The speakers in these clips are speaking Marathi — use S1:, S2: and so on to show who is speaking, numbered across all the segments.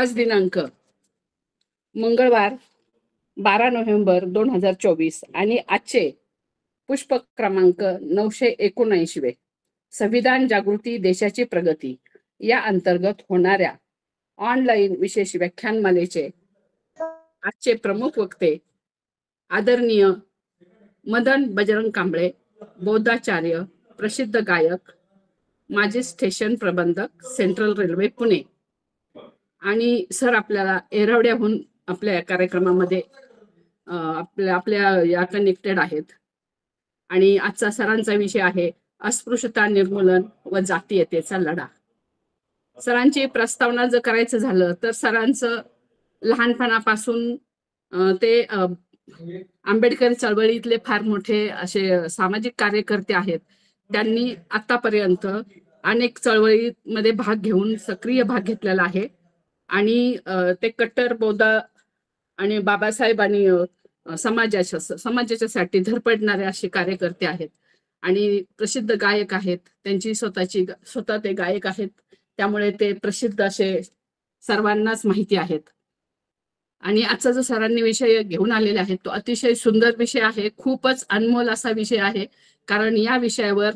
S1: आज दिनांक मंगळवार 12 नोव्हेंबर 2024 आणि आजचे पुष्प क्रमांक 979 संविधान जागृती देशाची प्रगती या अंतर्गत होणाऱ्या ऑनलाईन विशेष व्याख्यानमालेचे आजचे प्रमुख वक्ते आदरणीय मदन बजरंग कांबळे, बौद्धाचार्य, प्रसिद्ध गायक, माजी स्टेशन प्रबंधक, सेंट्रल रेल्वे पुणे. आणि सर आपल्याला एरवड्याहून आपल्या कार्यक्रमामध्ये आपल्या या कनेक्टेड आहेत. आणि आजचा सरांचा विषय आहे अस्पृश्यता निर्मूलन व जातीयतेचा लढा. सरांची प्रस्तावना जर करायचं झालं तर सरांचं लहानपणापासून ते आंबेडकर चळवळीतले फार मोठे असे सामाजिक कार्यकर्ते आहेत. त्यांनी आतापर्यंत अनेक चळवळीमध्ये भाग घेऊन सक्रिय भाग घेतलेला आहे आणि ते कट्टर बौद्ध आणि बाबासाहेब आणि समाजाच्यासाठी धडपडणारे असे कार्यकर्ते आहेत आणि प्रसिद्ध गायक आहेत. त्यांची स्वतः ते गायक आहेत, त्यामुळे ते प्रसिद्ध असे सर्वांनाच माहिती आहेत. आणि आजचा जो सरांनी विषय घेऊन आलेले आहेत तो अतिशय सुंदर विषय आहे, खूपच अनमोल असा विषय आहे. कारण या विषयावर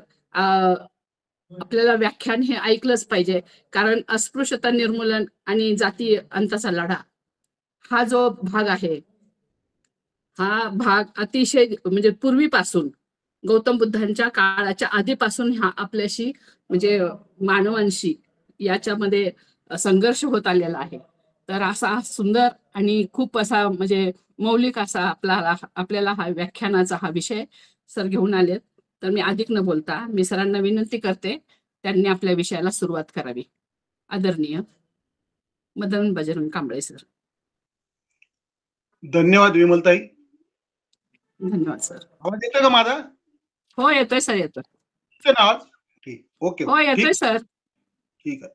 S1: आपल्याला व्याख्यान हे ऐकलंच पाहिजे. कारण अस्पृश्यता निर्मूलन आणि जाती अंताचा लढा हा जो भाग आहे, हा भाग अतिशय म्हणजे पूर्वीपासून गौतम बुद्धांच्या काळाच्या आधीपासून हा आपल्याशी म्हणजे मानवांशी याच्यामध्ये संघर्ष होत आलेला आहे. तर असा सुंदर आणि खूप असा म्हणजे मौलिक असा आपल्याला हा व्याख्यानाचा हा विषय सर घेऊन आलेत. तर मी अधिक न बोलता मी सरांना विनंती करते त्यांनी आपल्या विषयाला सुरुवात करावी. आदरणीय मदन बजरंग कांबळे सर.
S2: धन्यवाद विमलताई.
S1: धन्यवाद सर.
S2: आवाज येतोय का माझा?
S1: हो येतोय सर, येतोय.
S2: आवाज ठीक, ओके.
S1: हो येतोय सर.
S2: ठीक आहे.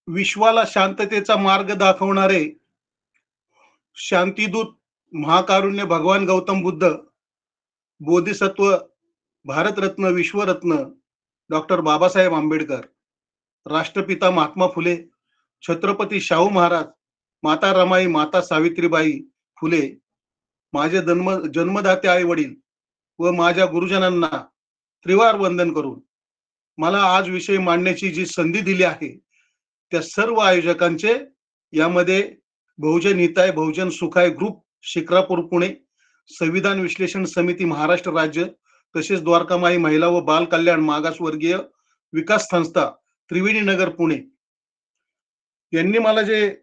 S2: विश्वाला शांततेचा मार्ग दाखवणारे शांतीदूत महाकारुण्य भगवान गौतम बुद्ध, बोधिसत्व, भारतरत्न, विश्वरत्न डॉक्टर बाबासाहेब आंबेडकर, राष्ट्रपिता महात्मा फुले, छत्रपती शाहू महाराज, माता रमाई, माता सावित्रीबाई फुले, माझे जन्मदाते आई वडील व माझ्या गुरुजनांना त्रिवार वंदन करून मला आज विषय मांडण्याची जी संधी दिली आहे त्या सर्व आयोजकांचे, यामध्ये बहुजन हिताय बहुजन सुखाय ग्रुप शिक्रापूर पुणे, संविधान विश्लेषण समिती महाराष्ट्र राज्य, तसेच द्वारकामाई महिला व बाल कल्याण मागासवर्गीय विकास संस्था त्रिवेणी नगर पुणे यांनी मला जे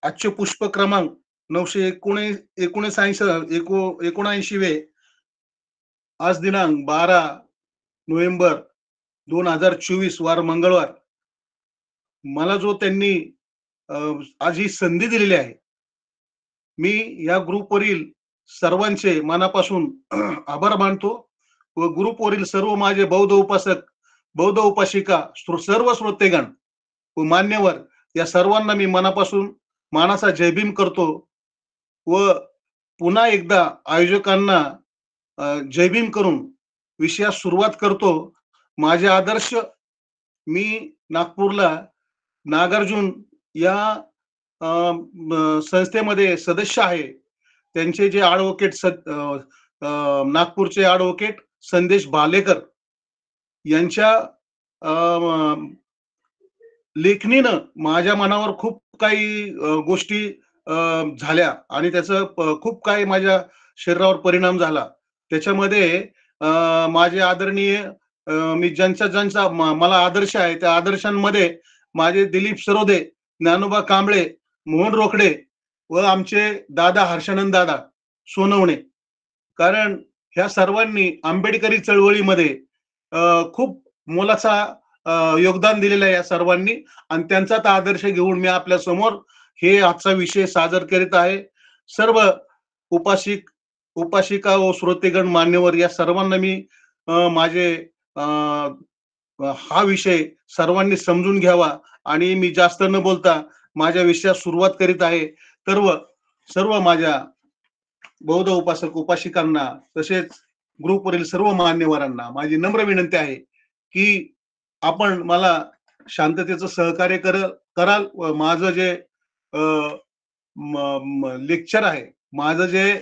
S2: आजचे पुष्प क्रमांक 979 आज दिनांक 12 नोव्हेंबर 2024 वार मंगळवार मला जो त्यांनी आज ही संधी दिलेली आहे, मी या ग्रुपवरील सर्वांचे मनापासून आभार मानतो व ग्रुपवरील सर्व माझे बौद्ध उपासक, बौद्ध उपासिका, सर्व श्रोतेगण व मान्यवर या सर्वांना मी मनापासून मानाचा जयभीम करतो व पुन्हा एकदा आयोजकांना जयभीम करून विषयास सुरुवात करतो. माझे आदर्श, मी नागपूरला नागार्जुन या संस्थेमध्ये सदस्य आहे. त्यांचे जे ॲडव्होकेट नागपूरचे ॲडव्होकेट संदेश भालेकर यांच्या लेखणीनं माझ्या मनावर खूप काही गोष्टी झाल्या आणि त्याचं खूप काही माझ्या शरीरावर परिणाम झाला. त्याच्यामध्ये माझे आदरणीय मी ज्यांचा मला आदर्श आहे त्या आदर्शांमध्ये माझे दिलीप सरोदे, ज्ञानोबा कांबळे, मोहन रोकडे व आमचे दादा हर्षानंद दादा सोनवणे. कारण ह्या सर्वांनी आंबेडकरी चळवळीमध्ये खूप मोलाचा योगदान दिलेलं आहे या सर्वांनी आणि त्यांचाच आदर्श घेऊन मी आपल्या समोर हे आजचा विषय सादर करीत आहे. सर्व उपासिका व श्रोतेगण मान्यवर या सर्वांना मी माझे हा विषय सर्वांनी समजून घ्यावा आणि मी जास्त न बोलता माझ्या विषयात सुरुवात करीत आहे. सर्व माझ्या बौद्ध उपासक उपासिकांना तसेच ग्रुपवरील सर्व मान्यवरांना माझी नम्र विनंती आहे की आपण मला शांततेचं सहकार्य कराल व माझं जे लेक्चर आहे, माझं जे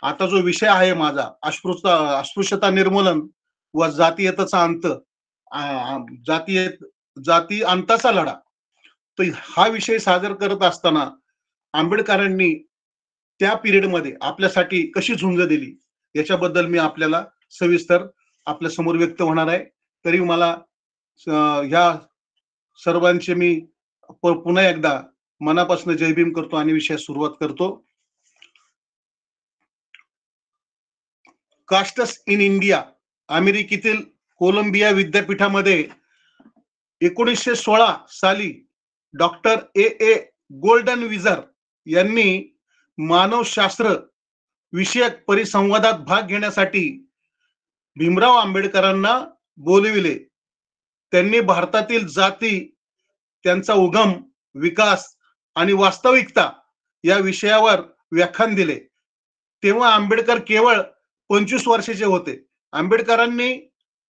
S2: आता जो विषय आहे माझा अस्पृश्यता निर्मूलन व जातीयतेचा अंत, जातीय जाती अंताचा लढा, तर हा विषय सादर करत असताना आंबेडकरांनी त्या पिरियडमध्ये आपल्यासाठी कशी झुंज दिली याच्याबद्दल मी आपल्याला सविस्तर आपल्या समोर व्यक्त होणार आहे. तरी मला ह्या सर्वांचे मी पुन्हा एकदा मनापासून जय भीम करतो आणि विषयास सुरुवात करतो. कास्टस इन इंडिया, अमेरिकेतील कोलंबिया विद्यापीठामध्ये 1916 साली डॉक्टर ए गोल्डन विजर यांनी मानवशास्त्र विषयक परिसंवादात भाग घेण्यासाठी भीमराव आंबेडकरांना बोलविले. त्यांनी भारतातील जाती, त्यांचा उगम, विकास आणि वास्तविकता या विषयावर व्याख्यान दिले. तेव्हा आंबेडकर केवळ 25 वर्षाचे होते. आंबेडकरांनी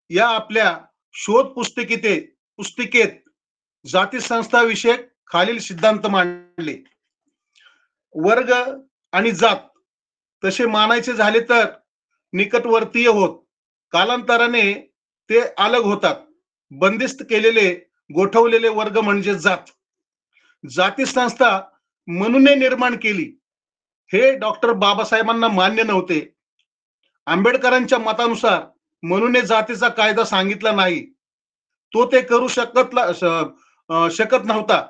S2: या आपल्या शोध पुस्तिकेत जाती संस्था विषयक खालील सिद्धांत मांडले. वर्ग आणि जात तसे मानायचे झाले तर निकटवर्तीय होत, कालांतराने ते अलग होतात. बंदिस्त केलेले गोठवलेले वर्ग म्हणजे जात. जाती संस्था म्हणून निर्माण केली हे डॉक्टर बाबासाहेबांना मान्य नव्हते. आंबेडकरांच्या मतानुसार म्हणून जातीचा कायदा सांगितला नाही, तो ते करू शकत नव्हता.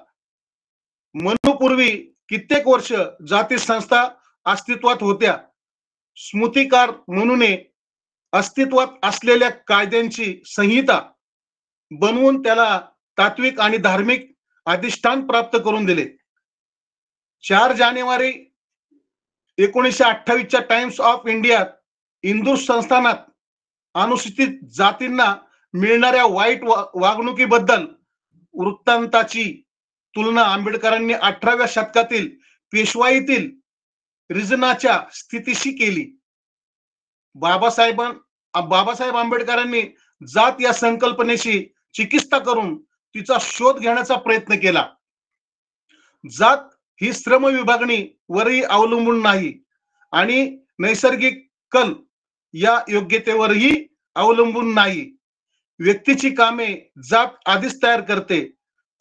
S2: मनूपूर्वी कित्येक वर्ष जाती संस्था अस्तित्वात होत्या. स्मृतिकार म्हणून अस्तित्वात असलेल्या कायद्यांची संहिता बनवून त्याला तात्विक आणि धार्मिक अधिष्ठान प्राप्त करून दिले. 4 जानेवारी 1928 टाइम्स ऑफ इंडियात इंदूर संस्थानात अनुसूचित जातींना मिळणाऱ्या वाईट वागणुकीबद्दल वृत्तांताची तुलना आंबेडकरांनी 18व्या शतकातील पेशवाईतील रिजनाच्या स्थितीशी केली. बाबासाहेब आंबेडकरांनी जात या संकल्पनेशी चिकित्सा करून तिचा शोध घेण्याचा प्रयत्न केला. जात ही श्रम विभागणी वरही अवलंबून नाही आणि नैसर्गिक कल या योग्यतेवरही अवलंबून नाही. व्यक्तीची कामे जात आधीच तयार करते.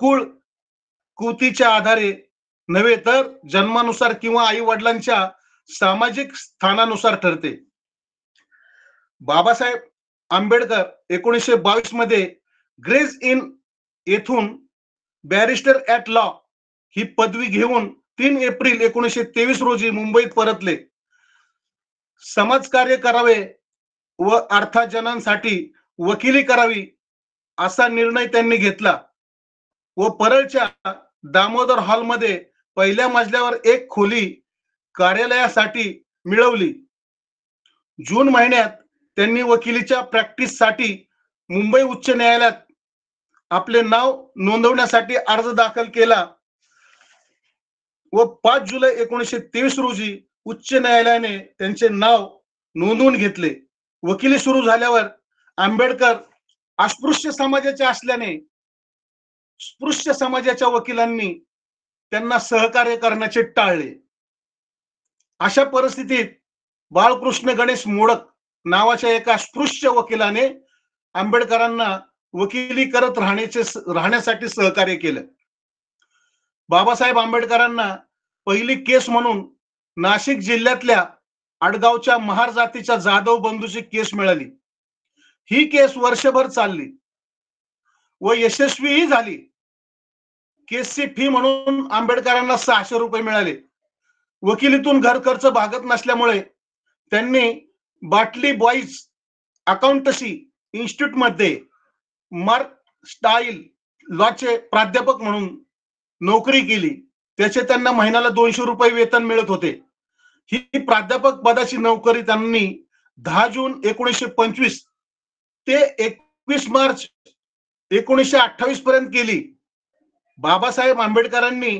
S2: कुळ कुतीच्या आधारे नव्हे तर जन्मानुसार किंवा आई वडिलांच्या सामाजिक स्थानानुसार ठरते. बाबासाहेब आंबेडकर 1922 मध्ये ग्रेज इन येथून बॅरिस्टर ऍट लॉ ही पदवी घेऊन 3 एप्रिल 1923 रोजी मुंबईत परतले. समाजकार्य करावे व अर्थार्जनासाठी वकिली करावी असा निर्णय त्यांनी घेतला व परळच्या दामोदर हॉलमध्ये पहिल्या मजल्यावर एक खोली कार्यालयासाठी मिळवली. जून महिन्यात त्यांनी वकिलीच्या प्रॅक्टिससाठी मुंबई उच्च न्यायालयात आपले नाव नोंदवण्यासाठी अर्ज दाखल केला व 5 जुलै 1923 रोजी उच्च न्यायालयाने त्यांचे नाव नोंदवून घेतले. वकिली सुरू झाल्यावर आंबेडकर अस्पृश्य समाजाचे असल्याने स्पृश्य समाजाच्या वकिलांनी त्यांना सहकार्य करण्याचे टाळले. अशा परिस्थितीत बाळकृष्ण गणेश मोडक नावाच्या एका स्पृश्य वकिलाने आंबेडकरांना वकिली करत राहण्यासाठी सहकार्य केलं. बाबासाहेब आंबेडकरांना पहिली केस म्हणून नाशिक जिल्ह्यातल्या आडगावच्या महार जातीच्या जाधव बंधूची केस मिळाली. ही केस वर्षभर चालली व यशस्वीही झाली. केसची फी म्हणून आंबेडकरांना 600 रुपये मिळाले. वकिलीतून घर खर्च भागत नसल्यामुळे त्यांनी बाटली बॉईज अकाउंटन्सी इन्स्टिट्यूट मध्ये मार्क स्टाईल लॉचे प्राध्यापक म्हणून नोकरी केली. त्याचे त्यांना महिन्याला 200 रुपये वेतन मिळत होते. ही प्राध्यापक पदाची नोकरी त्यांनी 10 जून 1925 ते 21 मार्च 1928 पर्यंत केली. बाबासाहेब आंबेडकरांनी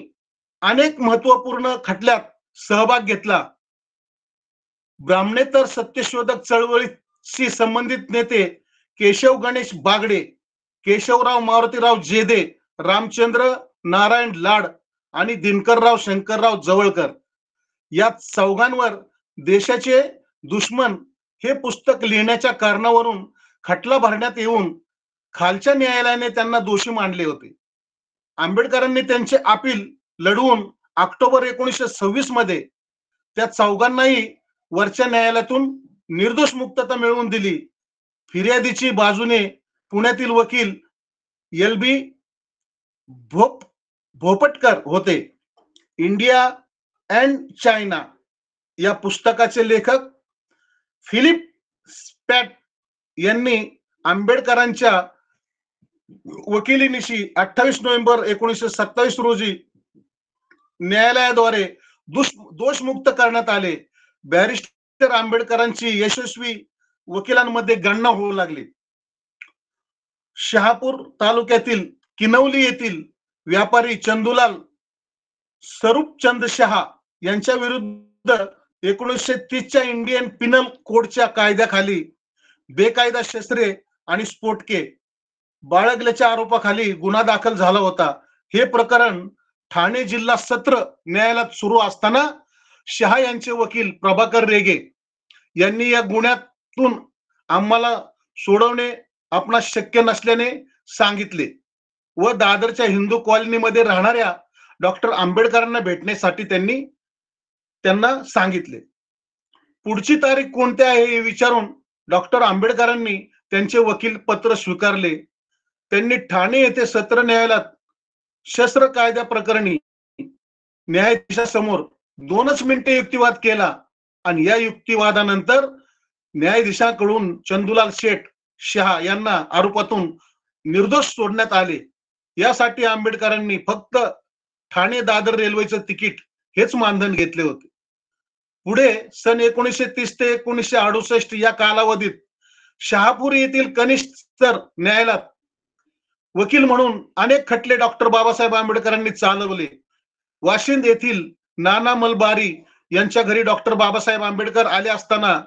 S2: अनेक महत्वपूर्ण खटल्यात सहभाग घेतला. ब्राह्मणेतर सत्यशोधक चळवळीशी संबंधित नेते केशव गणेश बागडे केशवराव मारुतीराव जेदे, रामचंद्र नारायण लाड आणि दिनकरराव शंकरराव जवळकर या चौघांवर देशाचे दुश्मन हे पुस्तक लिहिण्याच्या कारणावरून खटला भरण्यात येऊन खालच्या न्यायालयाने त्यांना दोषी मानले होते. आंबेडकरांनी त्यांचे अपील लढवून ऑक्टोबर 1926 मध्ये त्या चौघांनाही वरच्या न्यायालयातून निर्दोष मुक्तता मिळवून दिली. फिर्यादीची बाजूने पुण्यातील वकील एल बी भोपटकर होते. इंडिया अँड चायना या पुस्तकाचे लेखक फिलिप स्पॅट यांनी आंबेडकरांच्या वकिलीनिशी 28 नोव्हेंबर 1927 रोजी न्यायालयाद्वारे दोषमुक्त करण्यात आले. बॅरिस्टर आंबेडकरांची यशस्वी वकिलांमध्ये गणना होऊ लागली. शहापूर तालुक्यातील किनवली येथील व्यापारी चंदूलाल स्वरूपचंद शहा यांच्या विरुद्ध 1930च्या इंडियन पिनल कोडच्या कायद्याखाली बेकायदा शस्त्रे आणि स्फोटके बाळगल्याच्या आरोपाखाली गुन्हा दाखल झाला होता. हे प्रकरण ठाणे जिल्हा सत्र न्यायालयात सुरू असताना शहा यांचे वकील प्रभाकर रेगे यांनी या गुन्ह्यातून आम्हाला सोडवणे आपणास शक्य नसल्याने सांगितले व दादरच्या हिंदू कॉलनीमध्ये राहणाऱ्या डॉक्टर आंबेडकरांना भेटण्यासाठी त्यांना सांगितले. पुढची तारीख कोणती आहे हे विचारून डॉक्टर आंबेडकरांनी त्यांचे वकील पत्र स्वीकारले. त्यांनी ठाणे येथे सत्र न्यायालयात शस्त्र कायद्या प्रकरणी न्यायाधीशासमोर 2च मिनिटे युक्तिवाद केला आणि या युक्तिवादानंतर न्यायाधीशाकडून चंदूलाल शेठ शहा यांना आरोपातून निर्दोष सोडण्यात आले. यासाठी आंबेडकरांनी फक्त ठाणे दादर रेल्वेचं तिकीट हेच मानधन घेतले होते. पुढे सन 1930 ते 1968 या कालावधीत शहापूर येथील कनिष्ठ न्यायालयात वकील म्हणून अनेक खटले डॉक्टर बाबासाहेब आंबेडकरांनी चालवले. वाशिंद येथील नाना मलबारी यांच्या घरी डॉक्टर बाबासाहेब आंबेडकर आले असताना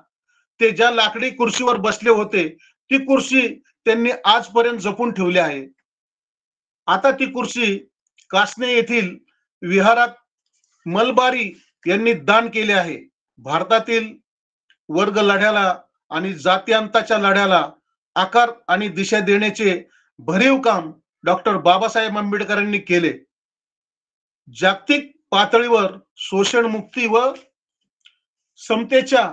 S2: ते ज्या लाकडी खुर्चीवर बसले होते ती खुर्ची त्यांनी आजपर्यंत जपून ठेवली आहे. आता ती खुर्ची कासने येथील विहारात मलबारी यांनी दान केले आहे. भारतातील वर्ग लढ्याला आणि जातीयांताच्या लढ्याला आकार आणि दिशा देण्याचे भरीव काम डॉक्टर बाबासाहेब आंबेडकरांनी केले. जागतिक पातळीवर शोषण मुक्ती व समतेच्या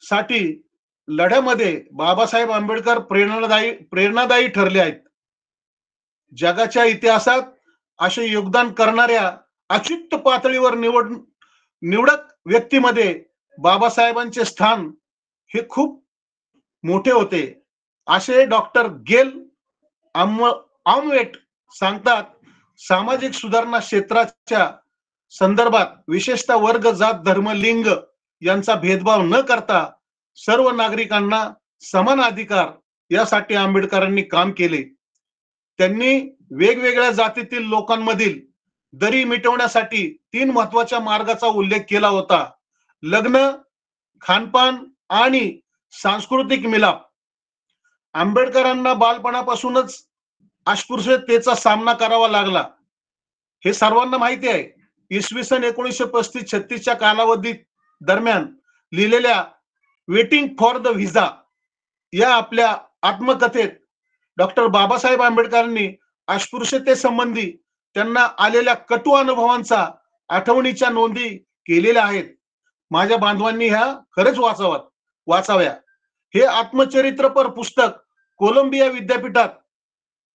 S2: साठी लढ्यामध्ये बाबासाहेब आंबेडकर प्रेरणादायी ठरले आहेत. जगाच्या इतिहासात असे योगदान करणाऱ्या अच्युत पातळीवर निवडक व्यक्तीमध्ये बाबासाहेबांचे स्थान हे खूप मोठे होते असे डॉक्टर गेल आमवेट सांगतात. सामाजिक सुधारणा क्षेत्राच्या संदर्भात विशेषतः वर्ग जात धर्म लिंग यांचा भेदभाव न करता सर्व नागरिकांना समान अधिकार यासाठी आंबेडकरांनी काम केले. त्यांनी वेगवेगळ्या जातीतील लोकांमधील दरी मिटवण्यासाठी 3 महत्वाच्या मार्गाचा उल्लेख केला होता. लग्न, खानपान आणि सांस्कृतिक मिलाप. आंबेडकरांना बालपणापासूनच अस्पृश्यतेचा सामना करावा लागला हे सर्वांना माहिती आहे. इसवी सन 1935-36 कालावधीत दरम्यान लिहिलेल्या वेटिंग फॉर द व्हिसा या आपल्या आत्मकथेत डॉक्टर बाबासाहेब आंबेडकरांनी अस्पृश्यते संबंधी त्यांना आलेल्या कटू अनुभवांचा आठवणीच्या नोंदी केलेल्या आहेत. माझ्या बांधवांनी ह्या खरंच वाचाव्या. हे आत्मचरित्रपर पुस्तक कोलंबिया विद्यापीठात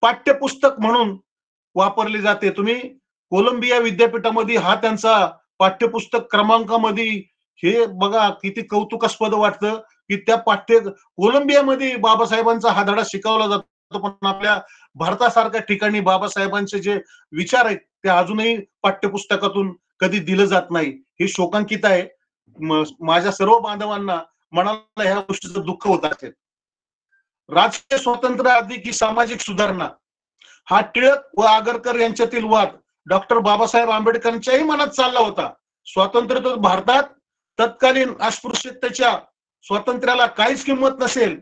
S2: पाठ्यपुस्तक म्हणून वापरले जाते. तुम्ही कोलंबिया विद्यापीठामध्ये हा त्यांचा पाठ्यपुस्तक क्रमांकामध्ये हे बघा किती कौतुकास्पद वाटतं की त्या कोलंबियामध्ये बाबासाहेबांचा हा धडा शिकवला जातो. पण आपल्या भारतासारख्या ठिकाणी बाबासाहेबांचे जे विचार आहेत ते अजूनही पाठ्यपुस्तकातून कधी दिलं जात नाही. हे शोकांकित आहे. माझ्या सर्व बांधवांना मनाला ह्या गोष्टीचं दुःख होत असेल. राजकीय स्वातंत्र्य अधिक ही सामाजिक सुधारणा हा टिळक व आगरकर यांच्यातील वाद डॉक्टर बाबासाहेब आंबेडकरांच्याही मनात चालला होता. स्वातंत्र्य भारतात तत्कालीन अस्पृश्यतेच्या स्वातंत्र्याला काहीच किंमत नसेल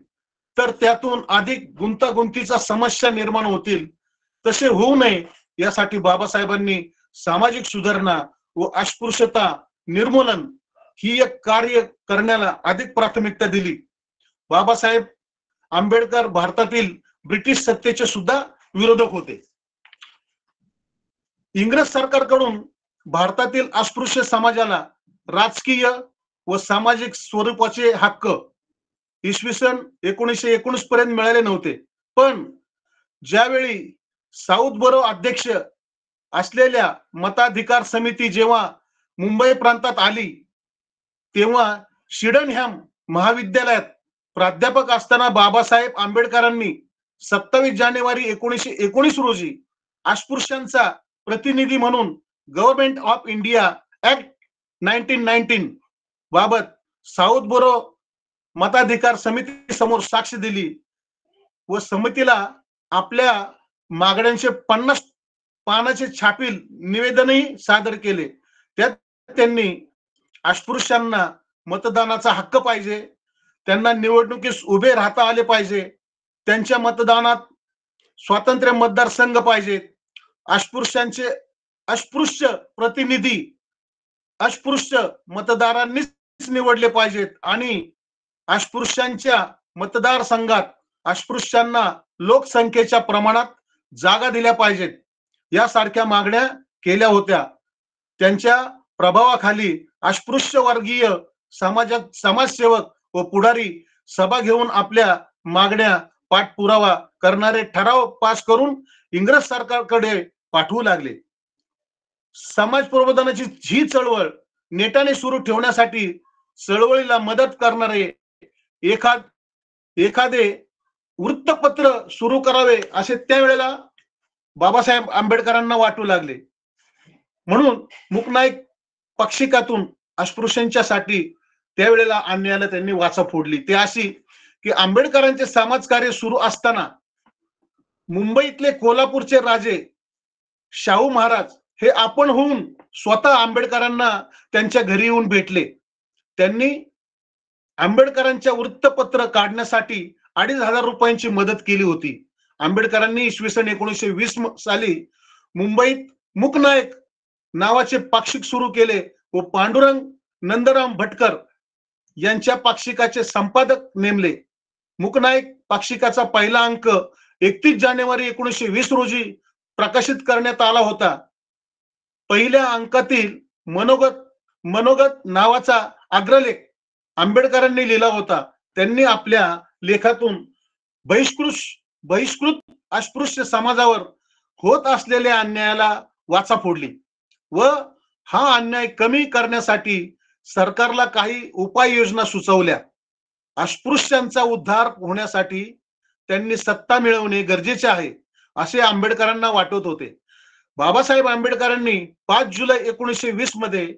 S2: तर त्यातून अधिक गुंतागुंतीचा समस्या निर्माण होतील, तसे होऊ नये यासाठी बाबासाहेबांनी सामाजिक सुधारणा व अस्पृश्यता निर्मूलन ही एक कार्य करण्याला अधिक प्राथमिकता दिली. बाबासाहेब आंबेडकर भारतातील ब्रिटिश सत्तेचे सुद्धा विरोधक होते. इंग्रज सरकारकडून भारतातील अस्पृश्य समाजाला राजकीय व सामाजिक स्वरूपाचे हक्क इसवी सन 1919 पर्यंत मिळाले नव्हते. पण ज्यावेळी साऊथ बरो अध्यक्ष असलेल्या मताधिकार समिती जेव्हा मुंबई प्रांतात आली, तेव्हा शिडनहॅम महाविद्यालयात प्राध्यापक असताना बाबासाहेब आंबेडकरांनी 27 जानेवारी 1919 रोजी अस्पृश्यांचा प्रतिनिधी म्हणून गव्हर्नमेंट ऑफ इंडिया ऍक्ट 1919 बाबत साऊथ बरो मताधिकार समिती समोर साक्ष दिली व समितीला आपल्या मागण्यांचे 50 पानाचे छापील निवेदनही सादर केले. त्यात त्यांनी अस्पृश्यांना मतदानाचा हक्क पाहिजे, त्यांना निवडणुकीस उभे राहता आले पाहिजे, त्यांच्या मतदानात स्वातंत्र्य मतदारसंघ पाहिजेत, अस्पृश्य प्रतिनिधी अस्पृश्य मतदारांनीच निवडले पाहिजेत आणि अस्पृश्यांच्या मतदारसंघात अस्पृश्यांना लोकसंख्येच्या प्रमाणात जागा दिल्या पाहिजेत यासारख्या मागण्या केल्या होत्या. त्यांच्या प्रभावाखाली अस्पृश्य वर्गीय समाजसेवक व पुढारी सभा घेऊन आपल्या मागण्या पाठपुरावा करणारे ठराव पास करून इंग्रज सरकारकडे पाठवू लागले. समाज प्रबोधनाची ही चळवळ नेटाने सुरू ठेवण्यासाठी चळवळीला मदत करणारे एखादे वृत्तपत्र सुरू करावे असे त्यावेळेला बाबासाहेब आंबेडकरांना वाटू लागले. म्हणून मूकनाईक पाक्षिकातून अस्पृश्यांच्यासाठी त्यावेळेला अन्यायाला त्यांनी वाचा फोडली. ते अशी की आंबेडकरांचे समाजकार्य सुरू असताना मुंबईतले कोल्हापूरचे राजे शाहू महाराज हे आपण होऊन स्वतः आंबेडकरांना त्यांच्या घरी येऊन भेटले. त्यांनी आंबेडकरांच्या वृत्तपत्र काढण्यासाठी 2,500 रुपयांची मदत केली होती. आंबेडकरांनी इसवी सन 1920 साली मुंबईत मूकनायक नावाचे पाक्षिक सुरू केले व पांडुरंग नंदराम भटकर यांच्या पाक्षिकाचे संपादक नेमले. मूकनायक पाक्षिकाचा पहिला अंक 31 जानेवारी 1920 रोजी प्रकाशित करण्यात आला होता. पहिल्या अंकातील मनोगत नावाचा अग्रलेख आंबेडकरांनी लिहिला होता. त्यांनी आपल्या लेखातून बहिष्कृत अस्पृश्य समाजावर होत असलेल्या अन्यायाला वाचा फोडली व हा अन्याय कमी करण्यासाठी सरकारला काही उपाययोजना सुचवल्या. अस्पृश्यांचा उद्धार होण्यासाठी त्यांनी सत्ता मिळवणे गरजेचे आहे असे आंबेडकरांना वाटत होते. बाबासाहेब आंबेडकरांनी 5 जुलै 1920 मध्ये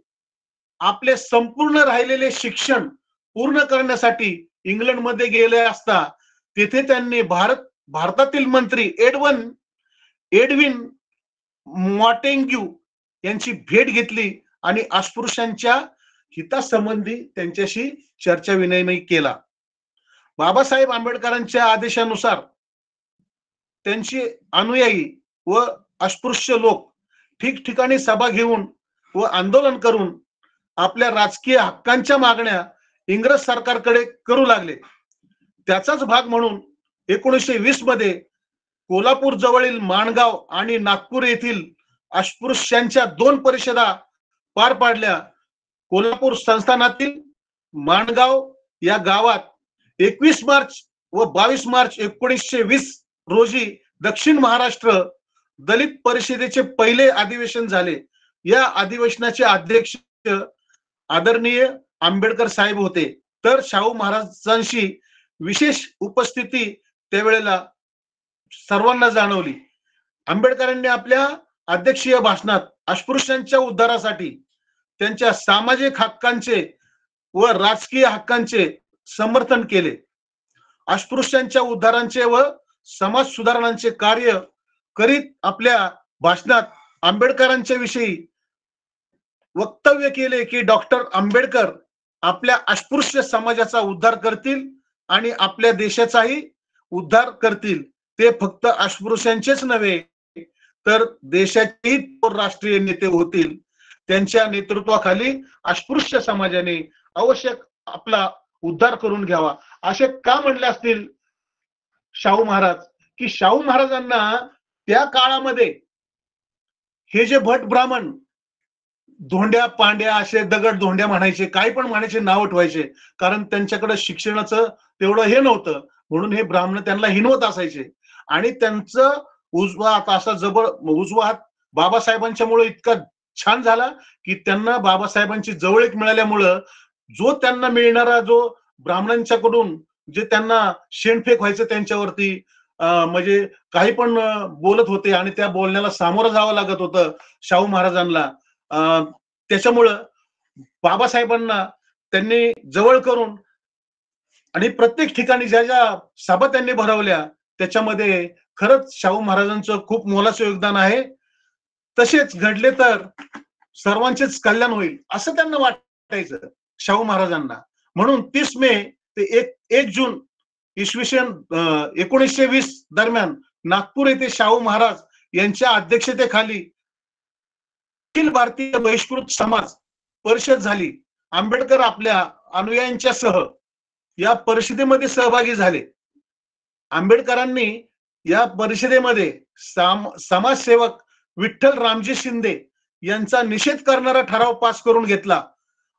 S2: आपले संपूर्ण राहिलेले शिक्षण पूर्ण करण्यासाठी इंग्लंडमध्ये गेले असता तेथे त्यांनी भारतातील मंत्री एडविन मॉन्टेग्यू यांची भेट घेतली आणि अस्पृश्यांच्या हितासंबंधी त्यांच्याशी चर्चा विनिमय केला. बाबासाहेब आंबेडकरांच्या आदेशानुसार त्यांचे अनुयायी व अस्पृश्य लोक ठिकठिकाणी सभा घेऊन व आंदोलन करून आपल्या राजकीय हक्कांच्या मागण्या इंग्रज सरकारकडे करू लागले. त्याचाच भाग म्हणून 1920 मध्ये कोल्हापूर जवळील माणगाव आणि नागपूर येथील अस्पृश्यांच्या 2 परिषदा पार पाडल्या. कोल्हापूर संस्थानातील माणगाव या गावात 21 मार्च व 22 मार्च 1920 रोजी दक्षिण महाराष्ट्र दलित परिषदेचे पहिले अधिवेशन झाले. या अधिवेशनाचे अध्यक्ष आदरणीय आंबेडकर साहेब होते. तर शाहू महाराजांशी विशेष उपस्थिती त्यावेळेला सर्वांना जाणवली. आंबेडकरांनी आपल्या अध्यक्षीय भाषणात अस्पृश्यांच्या उद्धारासाठी त्यांच्या सामाजिक हक्कांचे व राजकीय हक्कांचे समर्थन केले. अस्पृश्यांच्या उद्धारांचे व समाज सुधारणांचे कार्य करीत आपल्या भाषणात आंबेडकरांच्या विषयी वक्तव्य केले की डॉक्टर आंबेडकर आपल्या अस्पृश्य समाजाचा उद्धार करतील आणि आपल्या देशाचाही उद्धार करतील. ते फक्त अस्पृश्यांचेच नव्हे तर देशाचेही राष्ट्रीय नेते होतील. त्यांच्या नेतृत्वाखाली अस्पृश्य समाजाने आवश्यक आपला उद्धार करून घ्यावा. असे का म्हणले असतील शाहू महाराज, की शाहू महाराजांना त्या काळामध्ये हे जे भट ब्राह्मण धोंड्या पांड्या असे दगड धोंड्या म्हणायचे, काही पण म्हणायचे, नाव ठेवायचे, कारण त्यांच्याकडे शिक्षणाचं तेवढं हे नव्हतं, म्हणून हे ब्राह्मण त्यांना हिनवत असायचे. आणि त्यांचं उजवा हात असा उजवा हात बाबासाहेबांच्यामुळे इतका छान झाला की त्यांना बाबासाहेबांची जवळीक मिळाल्यामुळं जो त्यांना मिळणारा जो ब्राह्मणांच्याकडून जे त्यांना शेणफेक व्हायचं त्यांच्यावरती, म्हणजे काही पण बोलत होते आणि त्या बोलण्याला सामोरं जावं लागत होतं शाहू महाराजांना. त्याच्यामुळं बाबासाहेबांना त्यांनी जवळ करून आणि प्रत्येक ठिकाणी ज्या ज्या सभा त्यांनी भरवल्या त्याच्यामध्ये खरंच शाहू महाराजांचं खूप मोलाचं योगदान आहे. तसेच घडले तर सर्वांचेच कल्याण होईल असं त्यांना वाटायचं शाहू महाराजांना. म्हणून 30 मे ते 1 जून इसवी सन 1920 दरम्यान नागपूर येथे शाहू महाराज यांच्या अध्यक्षतेखाली अखिल भारतीय बहिष्कृत समाज परिषद झाली. आंबेडकर आपल्या अनुयायांच्या सह या परिषदेमध्ये सहभागी झाले. आंबेडकरांनी या परिषदेमध्ये समाजसेवक विठ्ठल रामजी शिंदे यांचा निषेध करणारा ठराव पास करून घेतला.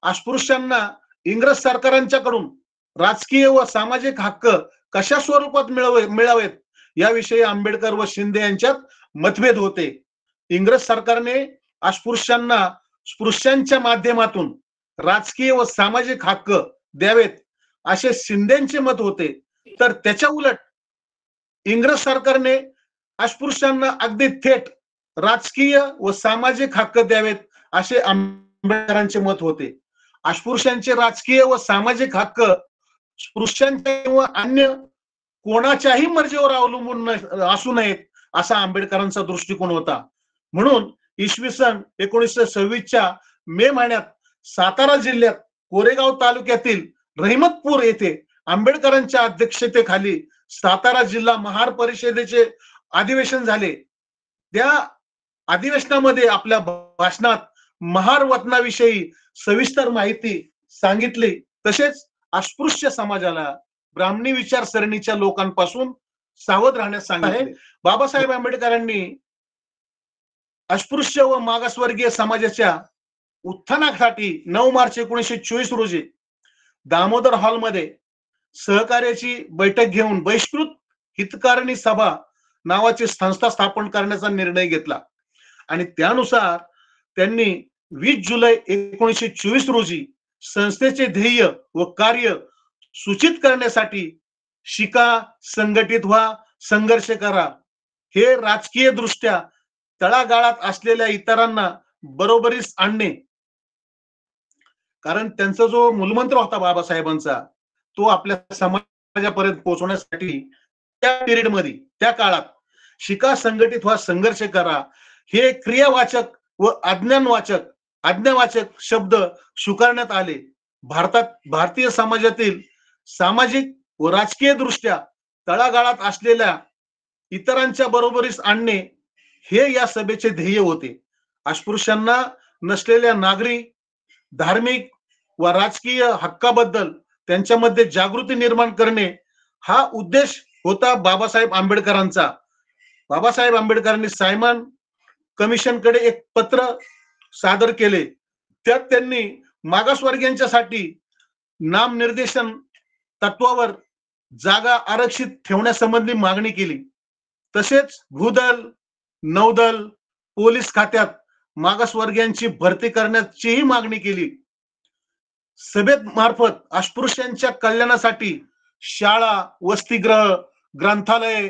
S2: अस्पृश्यांना इंग्रज सरकारांच्याकडून राजकीय व सामाजिक हक्क कशा स्वरूपात मिळावेत याविषयी आंबेडकर व शिंदे यांच्यात मतभेद होते. इंग्रज सरकारने अस्पृश्यांना स्पृश्यांच्या माध्यमातून राजकीय व सामाजिक हक्क द्यावेत असे शिंदेचे मत होते. तर त्याच्या उलट इंग्रज सरकारने अस्पृश्यांना अगदी थेट राजकीय व सामाजिक हक्क द्यावेत असे आंबेडकरांचे मत होते. अस्पृश्यांचे राजकीय व सामाजिक हक्क स्पृश्यांच्या किंवा अन्य कोणाच्याही मर्जीवर अवलंबून असू नयेत असा आंबेडकरांचा दृष्टिकोन होता. म्हणून इसवी सन 1926च्या मे महिन्यात सातारा जिल्ह्यात कोरेगाव तालुक्यातील रहिमतपूर येथे आंबेडकरांच्या अध्यक्षतेखाली सातारा जिल्हा महार परिषदेचे अधिवेशन झाले. त्या अधिवेशनामध्ये आपल्या भाषणात महार वतनाविषयी सविस्तर माहिती सांगितली. तसेच अस्पृश्य समाजाला ब्राह्मणी विचारसरणीच्या लोकांपासून सावध राहण्यास सांगितले. बाबासाहेब आंबेडकरांनी अस्पृश्य व मागासवर्गीय समाजाच्या उत्थानासाठी 9 मार्च 1924 रोजी दामोदर हॉलमध्ये सहकार्याची बैठक घेऊन बहिष्कृत हितकारिणी सभा नावाची संस्था स्थापन करण्याचा निर्णय घेतला. आणि त्यानुसार त्यांनी 20 जुलै 1924 रोजी संस्थेचे ध्येय व कार्य सूचित करण्यासाठी शिका, संघटित व्हा, संघर्ष करा हे राजकीय दृष्ट्या तळागाळात असलेल्या इतरांना बरोबरीस आणणे, कारण त्यांचा जो मूलमंत्र होता बाबासाहेबांचा तो आपल्या समाजापर्यंत पोहोचवण्यासाठी त्या पिरियड मध्ये त्या काळात शिका, संघटित व्हा, संघर्ष करा हे क्रियावाचक व आज्ञावाचक शब्द स्वीकारण्यात आले. भारतीय समाजातील सामाजिक व राजकीय दृष्ट्या तळागाळात असलेल्या इतरांच्या बरोबरीस आणणे हे या सभेचे ध्येय होते. अस्पृश्यांना नसलेल्या नागरी, धार्मिक व राजकीय हक्काबद्दल त्यांच्यामध्ये जागृती निर्माण करणे हा उद्देश होता बाबासाहेब आंबेडकरांचा. बाबासाहेब आंबेडकरांनी सायमन कमिशनकडे एक पत्र सादर केले. त्यात त्यांनी मागासवर्गीयांच्यासाठी नामनिर्देशन तत्वावर जागा आरक्षित ठेवण्यासंबंधी मागणी केली. तसेच भूदल, नौदल, पोलीस खात्यात मागासवर्गीयांची भरती करण्याचीही मागणी केली. सभेत मार्फत अस्पृश्यांच्या कल्याणासाठी शाळा, वसतिगृह, ग्रंथालय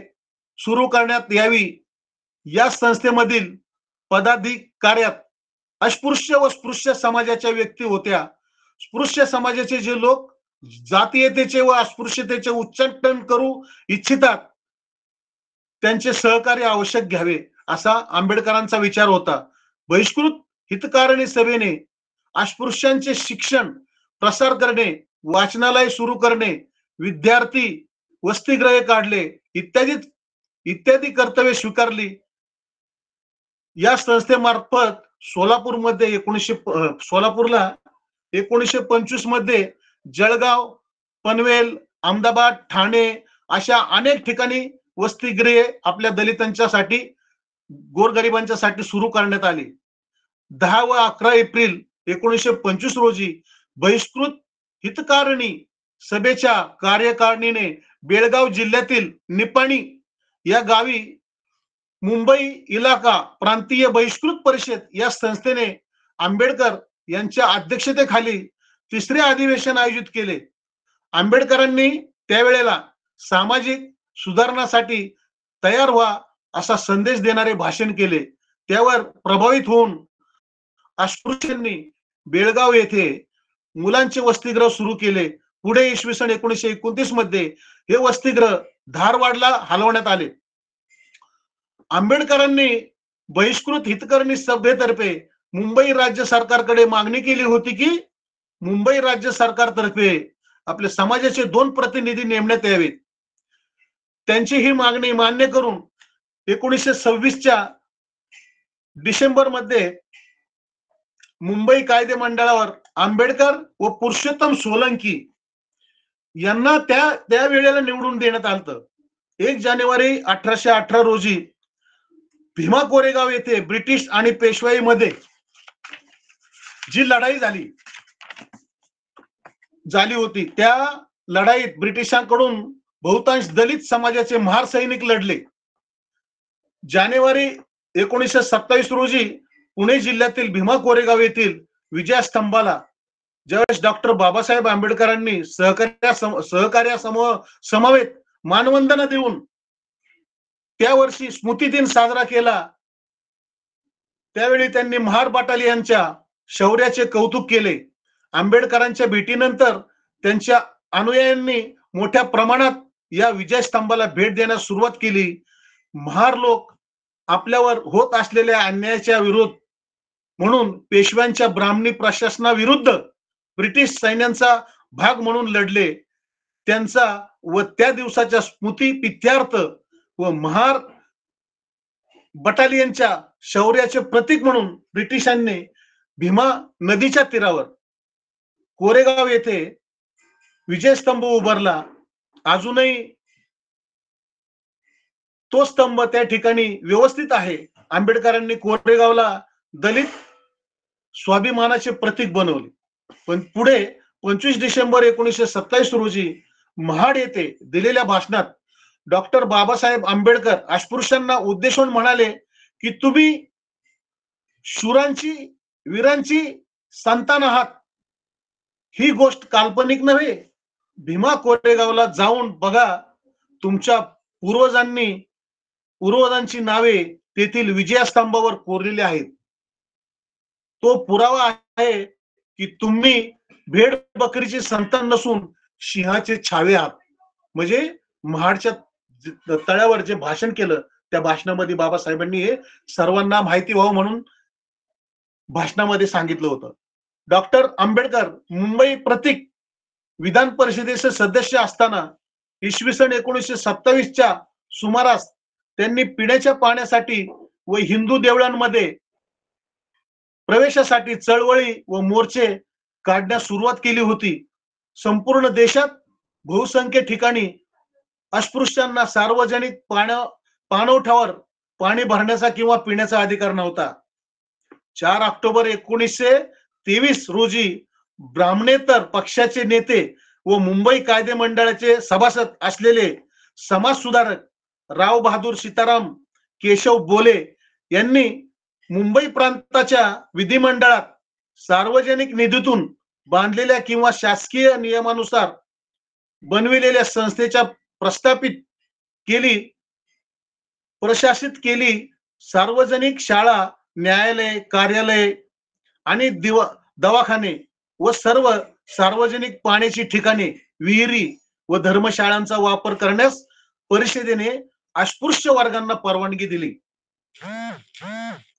S2: सुरू करण्यात यावी. या संस्थेमधील पदाधिकाऱ्यात अस्पृश्य व स्पृश्य समाजाच्या व्यक्ती होत्या. स्पृश्य समाजाचे जे लोक जातीयतेचे व अस्पृश्यतेचे उच्चाटन करू इच्छितात त्यांचे सहकार्य आवश्यक घ्यावे असा आंबेडकरांचा विचार होता. बहिष्कृत हितकारिणी सभेने अस्पृश्यांचे शिक्षण प्रसार करणे, वाचनालय सुरू करणे, विद्यार्थी वसतिगृहे काढले, इत्यादी इत्यादी कर्तव्ये स्वीकारली. या संस्थेमार्फत सोलापूरला 1925 मध्ये जळगाव, पनवेल, अहमदाबाद, ठाणे अशा अनेक ठिकाणी वसतिगृहे आपल्या दलितांच्यासाठी, गोरगरिबांच्यासाठी सुरू करण्यात आली. 10 व 11 एप्रिल 1925 रोजी बहिष्कृत हितकारिणी सभेच्या कार्यकारिणीने बेळगाव जिल्ह्यातील निपाणी या गावी मुंबई इलाका प्रांतीय बहिष्कृत परिषद या संस्थेने आंबेडकर यांच्या अध्यक्षतेखाली तिसरे अधिवेशन आयोजित केले. आंबेडकरांनी त्यावेळेला सामाजिक सुधारणासाठी तयार व्हा असा संदेश देणारे भाषण केले. त्यावर प्रभावित होऊन अस्पृश्यांनी बेळगाव येथे मुलांचे वसतिगृह सुरू केले. पुढे इसवी सन 1929 मध्ये हे वसतिगृह धारवाडला हलवण्यात आले. आंबेडकरांनी बहिष्कृत हितकारिणी सभेतर्फे मुंबई राज्य सरकारकडे मागणी केली होती की मुंबई राज्य सरकारतर्फे आपल्या समाजाचे 2 प्रतिनिधी नेमण्यात यावेत. त्यांची ही मागणी मान्य करून 1926च्या डिसेंबर मध्ये मुंबई कायदे मंडळावर आंबेडकर व पुरुषोत्तम सोलंकी यांना त्या वेळेला निवडून देण्यात आलं. 1 जानेवारी 1818 रोजी भीमा कोरेगाव येथे ब्रिटिश आणि पेशवाईमध्ये जी लढाई झाली होती, त्या लढाईत ब्रिटिशांकडून बहुतांश दलित समाजाचे महार सैनिक लढले. जानेवारी 1927 रोजी पुणे जिल्ह्यातील भीमा कोरेगाव येथील विजयस्तंभाला ज्यावेळेस डॉक्टर बाबासाहेब आंबेडकरांनी समवेत मानवंदना देऊन त्या वर्षी स्मृती दिन साजरा केला, त्यावेळी त्यांनी महार बटालियनच्या शौर्याचे कौतुक केले. आंबेडकरांच्या भेटीनंतर त्यांच्या अनुयायांनी मोठ्या प्रमाणात या विजयस्तंभाला भेट देण्यास सुरुवात केली. महार लोक आपल्यावर होत असलेल्या अन्यायाच्या विरोध म्हणून पेशव्यांच्या ब्राह्मणी प्रशासनाविरुद्ध ब्रिटिश सैन्यांचा भाग म्हणून लढले. त्यांचा व त्या दिवसाच्या स्मृती प्रित्यर्थ व महार बटालियनच्या शौर्याचे प्रतीक म्हणून ब्रिटिशांनी भीमा नदीच्या तीरावर कोरेगाव येथे विजयस्तंभ उभारला. अजूनही तो स्तंभ त्या ठिकाणी व्यवस्थित आहे. आंबेडकरांनी कोरेगावला दलित स्वाभिमानाचे प्रतीक बनवले. पण पुढे 25 डिसेंबर 1927 रोजी महाड येथे दिलेल्या भाषणात डॉक्टर बाबासाहेब आंबेडकर अस्पृश्यांना उद्देशून म्हणाले की तुम्ही शूरांची, वीरांची संतान आहात. ही गोष्ट काल्पनिक नव्हे. भीमा कोरेगावला जाऊन बघा. तुमच्या पूर्वजांची नावे तेथील विजयस्तंभावर कोरलेली आहेत. तो पुरावा आहे की तुम्ही भेड बकरीची संतान नसून सिंहाचे छावे आहात. म्हणजे महाडच्या तळ्यावर जे भाषण केलं त्या भाषणामध्ये बाबासाहेबांनी हे सर्वांना माहिती व्हावं म्हणून भाषणामध्ये सांगितलं होतं. डॉक्टर आंबेडकर मुंबई प्रतीक विधान परिषदेचे सदस्य असताना इसवी सन 1927च्या सुमारास त्यांनी पिण्याच्या पाण्यासाठी व हिंदू देवळांमध्ये प्रवेशासाठी चळवळी व मोर्चे काढण्यास सुरुवात केली होती. संपूर्ण देशात बहुसंख्य ठिकाणी अस्पृश्यांना सार्वजनिक पाणवठ्यावर पाणी भरण्याचा किंवा पिण्याचा अधिकार नव्हता. 4 ऑक्टोबर 1923 रोजी ब्राह्मणेतर पक्षाचे नेते व मुंबई कायदे मंडळाचे सभासद असलेले समाज सुधारक राव बहादूर सीताराम केशव बोले यांनी मुंबई प्रांताच्या विधिमंडळात सार्वजनिक निधीतून बांधलेल्या किंवा शासकीय नियमानुसार बनविलेल्या संस्थेच्या प्रशासित केली सार्वजनिक शाळा, न्यायालय, कार्यालय आणि दवाखाने व सर्व सार्वजनिक पाण्याची ठिकाणे, विहिरी व धर्मशाळांचा वापर करण्यास परिषदेने अस्पृश्य वर्गांना परवानगी दिली.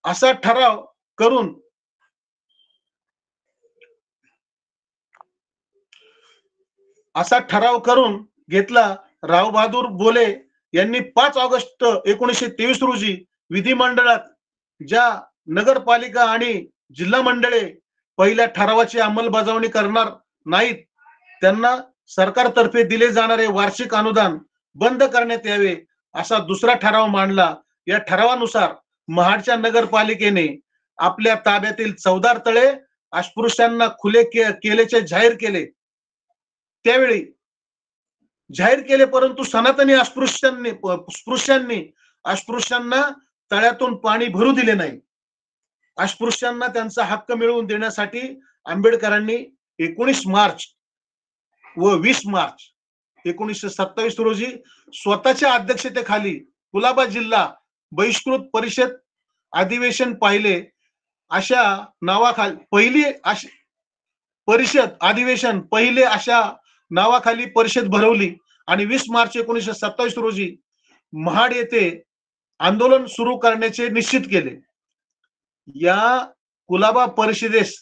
S2: असा ठराव करून घेतला. रावबहादूर बोले यांनी 5 ऑगस्ट 1923 रोजी विधिमंडळात ज्या नगरपालिका आणि जिल्हा मंडळे पहिल्या ठरावाची अंमलबजावणी करणार नाहीत त्यांना सरकारतर्फे दिले जाणारे वार्षिक अनुदान बंद करण्यात यावे असा दुसरा ठराव मांडला. या ठरावानुसार महाडच्या नगरपालिकेने आपल्या ताब्यातील 14 तळे अस्पृश्यांना खुले केल्याचे जाहीर केले. त्यावेळी जाहीर केले, परंतु सनातनी अस्पृश्यांना तळ्यातून पाणी भरू दिले नाही. अस्पृश्यांना त्यांचा हक्क मिळवून देण्यासाठी आंबेडकरांनी 19 मार्च व 20 मार्च 1927 रोजी स्वतःच्या अध्यक्षतेखाली कुलाबा जिल्हा बहिष्कृत परिषद अधिवेशन पाहिले. अशा नावाखाली पहिले अशा नावाखाली परिषद भरवली आणि 20 मार्च 1927 रोजी महाड येथे आंदोलन सुरू करण्याचे निश्चित केले. या कुलाबा परिषदेस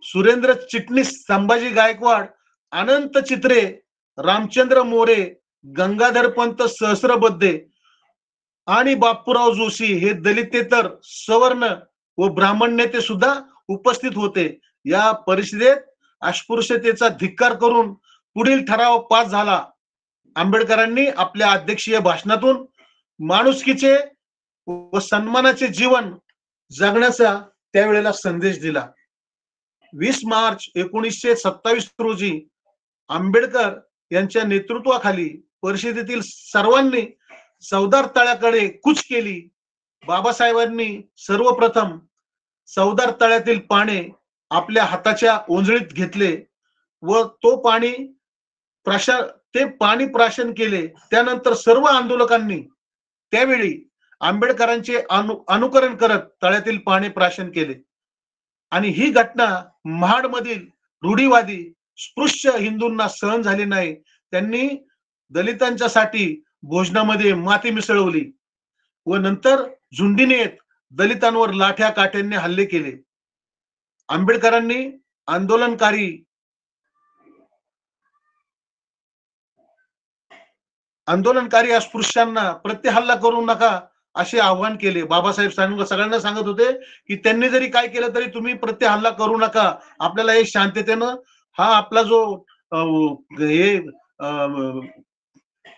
S2: सुरेंद्र चिटणीस, संभाजी गायकवाड, अनंत चित्रे, रामचंद्र मोरे, गंगाधरपंत सहस्रबुद्धे आणि बापूराव जोशी हे दलितेतर, सवर्ण व ब्राह्मण नेते सुद्धा उपस्थित होते. या परिषदेत अस्पृश्यतेचा धिक्कार करून पुढील ठराव पास झाला. आंबेडकरांनी आपल्या अध्यक्षीय भाषणातून माणुसकीचे व सन्मानाचे जीवन जगण्याचा त्यावेळेला संदेश दिला. 20 मार्च 1927 रोजी आंबेडकर यांच्या नेतृत्वाखाली परिषदेतील सर्वांनी चौदार तळ्याकडे कूच केली. बाबासाहेबांनी सर्वप्रथम चौदार तळ्यातील पाणी आपल्या हाताच्या ओंजळीत घेतले व ते पाणी प्राशन केले. त्यानंतर सर्व आंदोलकांनी त्यावेळी आंबेडकरांचे अनुकरण करत तळ्यातील पाणी प्राशन केले आणि ही घटना महाडमधील रूढीवादी स्पृश्य हिंदूंना सहन झाली नाही. त्यांनी दलितांच्यासाठी भोजनामध्ये माती मिसळवली व नंतर झुंडीने येत दलितांवर लाठ्या काठ्यांनी हल्ले केले. आंबेडकरांनी आंदोलनकारी अस्पृश्यांना प्रत्यहल्ला करू नका असे आवाहन केले. बाबासाहेब सगळ्यांना सांगत होते की त्यांनी जरी काय केलं तरी तुम्ही प्रत्यहल्ला करू नका. आपल्याला हे शांततेनं हा आपला जो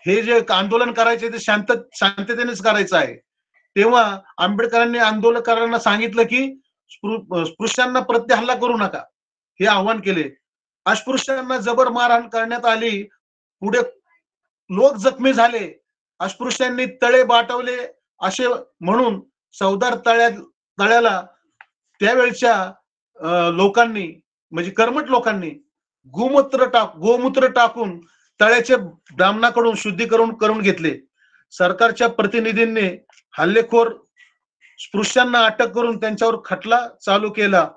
S2: हे जे आंदोलन करायचे ते शांततेनेच करायचं आहे. तेव्हा आंबेडकरांनी आंदोलकांना सांगितलं की स्पृश्यांना प्रत्यहल्ला करू नका हे आवाहन केले. अस्पृश्यांना जबर मारहाण करण्यात आली. पुढे लोक जखमी झाले. अस्पृश्यांनी तळे बाटवले असे म्हणून चौदार तळ्याला त्यावेळच्या लोकांनी म्हणजे कर्मठ लोकांनी गोमूत्र टाकून तळ्याचे ब्राह्मणाकडून शुद्धीकरण करून घेतले. सरकारच्या प्रतिनिधींनी हल्लेखोर स्पृश्यांना अटक करून त्यांच्यावर खटला चालू केला.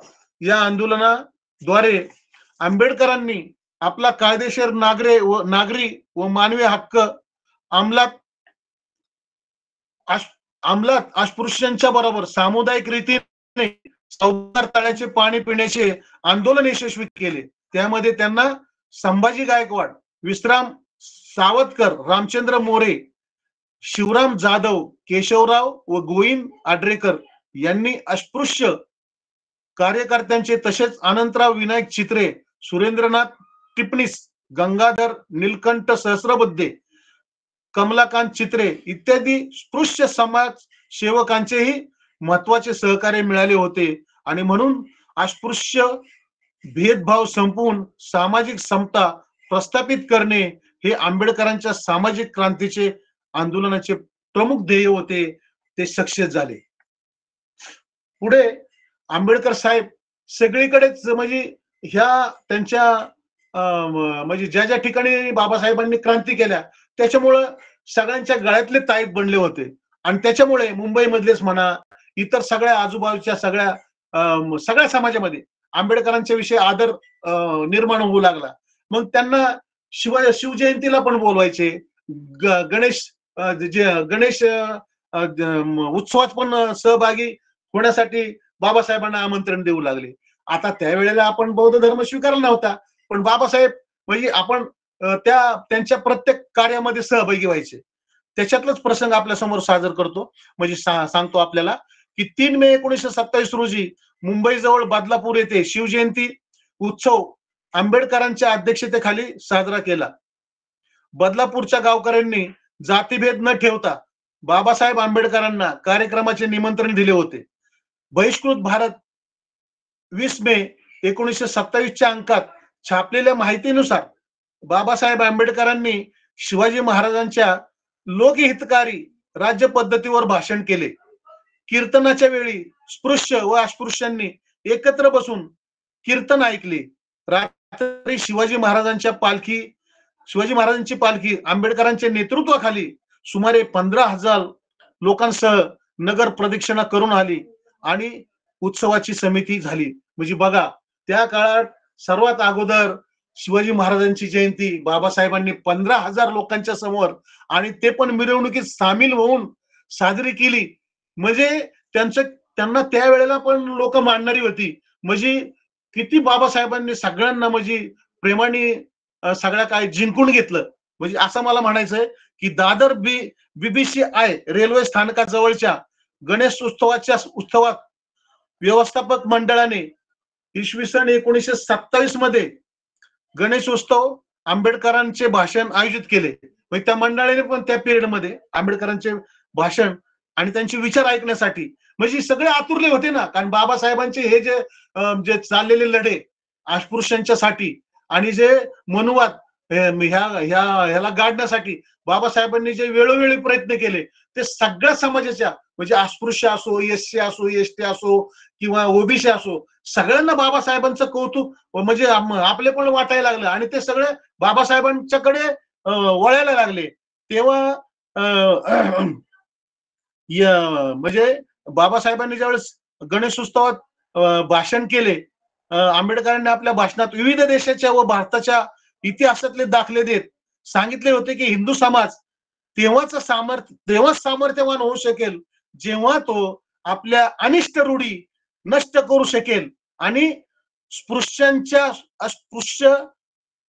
S2: या आंदोलनाद्वारे आंबेडकरांनी आपला कायदेशीर नागरी व मानवी हक्क अंमलात अस्पृश्यांच्या बरोबर सामुदायिक रीतीने चौदार तळ्याचे पाणी पिण्याचे आंदोलन यशस्वी केले. त्यामध्ये त्यांना संभाजी गायकवाड, विश्राम सावतकर, रामचंद्र मोरे, शिवराम जाधव, केशवराव व गोविंद आड्रेकर यांनी अस्पृश्य कार्यकर्त्यांचे तसेच अनंतराव विनायक चित्रे, सुरेंद्रनाथ टिपणीस, गंगाधर नीलकंठ सहस्रबुद्धे, कमलाकांत चित्रे इत्यादी स्पृश्य समाज सेवकांचेही महत्वाचे सहकार्य मिळाले होते. आणि म्हणून अस्पृश्य भेदभाव संपवून सामाजिक समता प्रस्थापित करणे हे आंबेडकरांच्या सामाजिक क्रांतीचे आंदोलनाचे प्रमुख ध्येय होते. ते सक्सेस झाले. पुढे आंबेडकर साहेब सगळीकडेच म्हणजे ह्या त्यांच्या म्हणजे ज्या ज्या ठिकाणी बाबासाहेबांनी क्रांती केल्या त्याच्यामुळं सगळ्यांच्या गळ्यातले ताईत बनले होते. आणि त्याच्यामुळे मुंबई मधलेच म्हणा इतर सगळ्या आजूबाजूच्या सगळ्या समाजामध्ये आंबेडकरांच्या विषयी आदर निर्माण होऊ लागला. मग त्यांना शिवजयंतीला पण बोलवायचे, गणेश उत्सवात पण सहभागी होण्यासाठी बाबासाहेबांना आमंत्रण देऊ लागले. आता त्यावेळेला आपण बौद्ध धर्म स्वीकारला नव्हता, पण बाबासाहेब म्हणजे आपण त्यांच्या प्रत्येक कार्यामध्ये सहभागी व्हायचे. त्याच्यातलाच प्रसंग आपल्या समोर सादर करतो. म्हणजे सांगतो आपल्याला की 3 मे 1927 रोजी मुंबईजवळ बदलापूर येथे शिवजयंती उत्सव आंबेडकरांच्या अध्यक्षतेखाली साजरा केला. बदलापूरच्या गावकऱ्यांनी जातीभेद न ठेवता बाबासाहेब आंबेडकरांना कार्यक्रमाचे निमंत्रण दिले होते. बहिष्कृत भारत 20 मे 1927च्या अंकात छापलेल्या माहितीनुसार बाबासाहेब आंबेडकरांनी शिवाजी महाराजांच्या लोकहितकारी राज्य पद्धतीवर भाषण केले. कीर्तनाच्या वेळी स्पृश्य व अस्पृश्यांनी एकत्र बसून कीर्तन ऐकले. रात्री शिवाजी महाराजांची पालखी आंबेडकरांच्या नेतृत्वाखाली सुमारे 15,000 लोकांसह नगर प्रदक्षिणा करून आली आणि उत्सवाची समिती झाली. म्हणजे बघा, त्या काळात सर्वात अगोदर शिवाजी महाराजांची जयंती बाबासाहेबांनी 15,000 लोकांच्या समोर आणि ते पण मिरवणुकीत सामील होऊन साजरी केली. म्हणजे त्यांना त्यावेळेला पण लोक मानणारी होती. म्हणजे किती बाबासाहेबांनी सगळ्यांना म्हणजे प्रेमाने सगळ्या काय जिंकून घेतलं. म्हणजे असं मला म्हणायचंय की दादर BBCI रेल्वे स्थानकाजवळच्या गणेश उत्सवात व्यवस्थापक मंडळाने इसवी सन 1927 मध्ये गणेशोत्सव आंबेडकरांचे भाषण आयोजित केले. म्हणजे त्या मंडळाने पण त्या पिरियडमध्ये आंबेडकरांचे भाषण आणि त्यांचे विचार ऐकण्यासाठी म्हणजे सगळे आतुरले होते ना. कारण बाबासाहेबांचे हे जे चाललेले लढे अस्पृश्यांच्यासाठी आणि जे मनुवाद ह्याला गाडण्यासाठी बाबासाहेबांनी जे वेळोवेळी प्रयत्न केले ते सगळ्या समाजाच्या म्हणजे अस्पृश्य असो, SC असो, ST असो किंवा OBC असो, सगळ्यांना बाबासाहेबांचं कौतुक म्हणजे आपले पण वाटायला लागलं आणि ते सगळे बाबासाहेबांच्याकडे वळायला लागले. तेव्हा म्हणजे बाबासाहेबांनी ज्यावेळेस गणेशोत्सवात भाषण केले, आंबेडकरांनी आपल्या भाषणात विविध देशाच्या व भारताच्या इतिहासातले दाखले देत सांगितले होते की हिंदू समाज तेव्हाच सामर्थ्यवान होऊ शकेल जेव्हा तो आपल्या अनिष्ट रूढी नष्ट करू शकेल आणि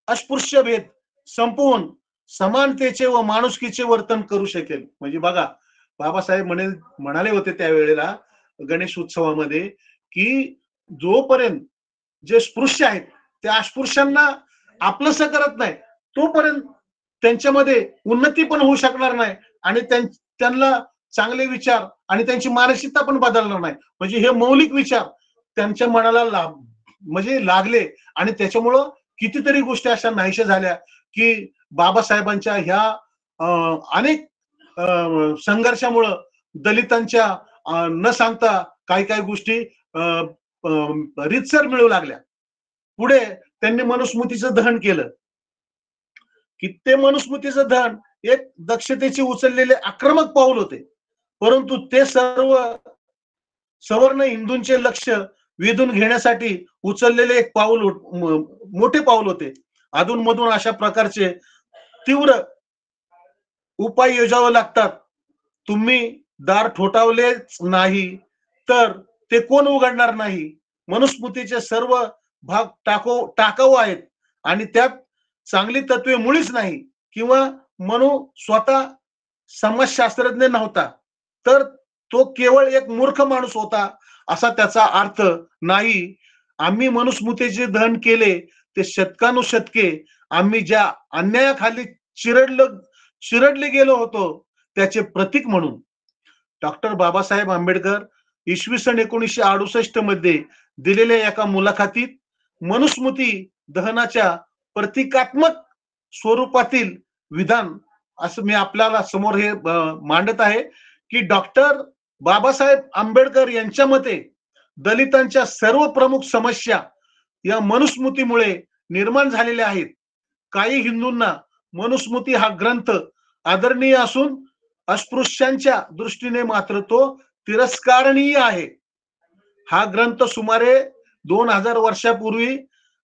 S2: अस्पृश्य भेद संपवून समानतेचे व माणुसकीचे वर्तन करू शकेल. म्हणजे बघा, बाबासाहेब म्हणाले होते त्यावेळेला गणेश उत्सवामध्ये की जोपर्यंत जे स्पृश्य आहेत त्या अस्पृश्यांना आपलंसं करत नाही तोपर्यंत त्यांच्यामध्ये उन्नती पण होऊ शकणार नाही आणि त्यांना चांगले विचार आणि त्यांची मानसिकता पण बदलणार नाही. म्हणजे हे मौलिक विचार त्यांच्या मनाला म्हणजे लागले आणि त्याच्यामुळं कितीतरी गोष्टी अशा नाहीशा झाल्या की बाबासाहेबांच्या ह्या अनेक संघर्षामुळं दलितांच्या न सांगता काही काही गोष्टी रीतसर मिळू लागल्या. पुढे त्यांनी मनुस्मृतीचं दहन केलं की ते मनुस्मृतीचं दहन एक दक्षतेचे उचललेले आक्रमक पाऊल होते, परंतु ते सर्व सवर्ण हिंदूंचे लक्ष वेधून घेण्यासाठी उचललेले एक मोठे पाऊल होते. अधूनमधून अशा प्रकारचे तीव्र उपाय योजावे लागतात. तुम्ही दार ठोठावलेच नाही तर ते कोण उघडणार नाही. मनुस्मृतीचे सर्व भाग टाकाऊ आहेत आणि त्यात चांगली तत्वे मुळीच नाही किंवा मनु स्वतः समाजशास्त्रज्ञ नव्हता तर तो केवळ एक मूर्ख माणूस होता असा त्याचा अर्थ नाही. आम्ही मनुस्मृतीचे दहन केले ते शतकानुशतके आम्ही ज्या अन्यायाखाली चिरडले गेलो होतो त्याचे प्रतीक म्हणून डॉक्टर बाबासाहेब आंबेडकर इसवी सन 1968 मध्ये दिलेल्या एका मुलाखतीत मनुस्मृती दहनाच्या प्रतिकात्मक स्वरूपातील विधान असं मी आपल्याला समोर हे मांडत आहे की डॉक्टर बाबासाहेब आंबेडकर यांच्या मते दलितांच्या सर्व प्रमुख समस्या या मनुस्मृतीमुळे निर्माण झालेल्या आहेत. काही हिंदूंना मनुस्मृती हा ग्रंथ आदरणीय असून अस्पृश्यांच्या दृष्टीने मात्र तो तिरस्कारणीय आहे. हा ग्रंथ सुमारे 2000 वर्षापूर्वी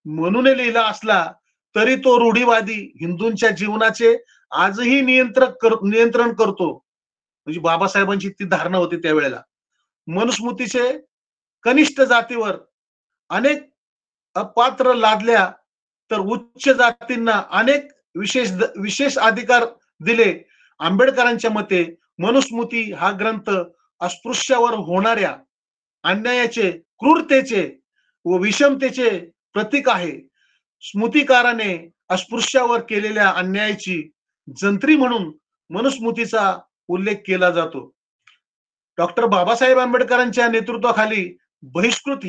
S2: म्हणून लिहिला असला तरी तो रूढीवादी हिंदूंच्या जीवनाचे आजही नियंत्रण करतो. म्हणजे बाबासाहेबांची ती धारणा होती त्यावेळेला. मनुस्मृतीचे कनिष्ठ जातीवर अनेक अपात्र लादल्या तर उच्च जातींना अनेक विशेष अधिकार दिले. आंबेडकरांच्या मते मनुस्मृती हा ग्रंथ अस्पृश्यावर होणाऱ्या अन्यायाचे, क्रूरतेचे व विषमतेचे प्रतीक आहे. स्मृतिकाराने अस्पृश्यावर केलेल्या अन्यायाची जंत्री म्हणून मनुस्मृतीचा उल्लेख केला जातो. डॉक्टर बाबासाहेब आंबेडकरांच्या नेतृत्वाखाली बहिष्कृत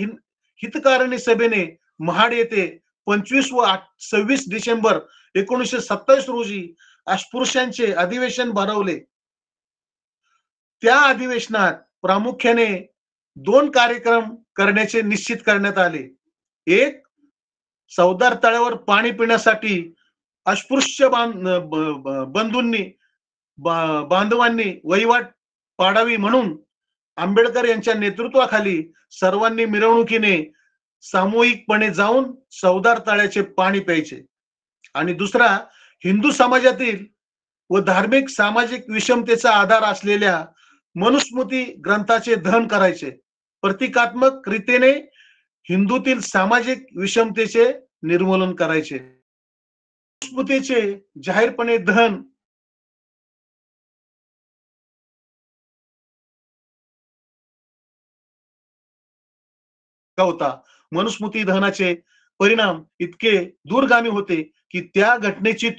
S2: हितकारणी सभेने महाड येथे 25 व 26 डिसेंबर 1927 रोजी अस्पृश्यांचे अधिवेशन भरवले. त्या अधिवेशनात प्रामुख्याने 2 कार्यक्रम करण्याचे निश्चित करण्यात आले. एक, चौदार तळ्यावर पाणी पिण्यासाठी अस्पृश्य बंधूंनी बांधवांनी वहिवाट पाडावी म्हणून आंबेडकर यांच्या नेतृत्वाखाली सर्वांनी मिरवणुकीने सामूहिकपणे जाऊन चौदार तळ्याचे पाणी प्यायचे. आणि दुसरा, हिंदू समाजातील व धार्मिक सामाजिक विषमतेचा आधार असलेल्या मनुस्मृती ग्रंथाचे दहन करायचे. प्रतिकात्मक रीतीने हिंदूतील सामाजिक विषमतेचे निर्मूलन करायचे. मनुस्मृतीचे जाहीरपणे दहन होता. मनुस्मृती दहनाचे परिणाम इतके दूरगामी होते की त्या घटनेची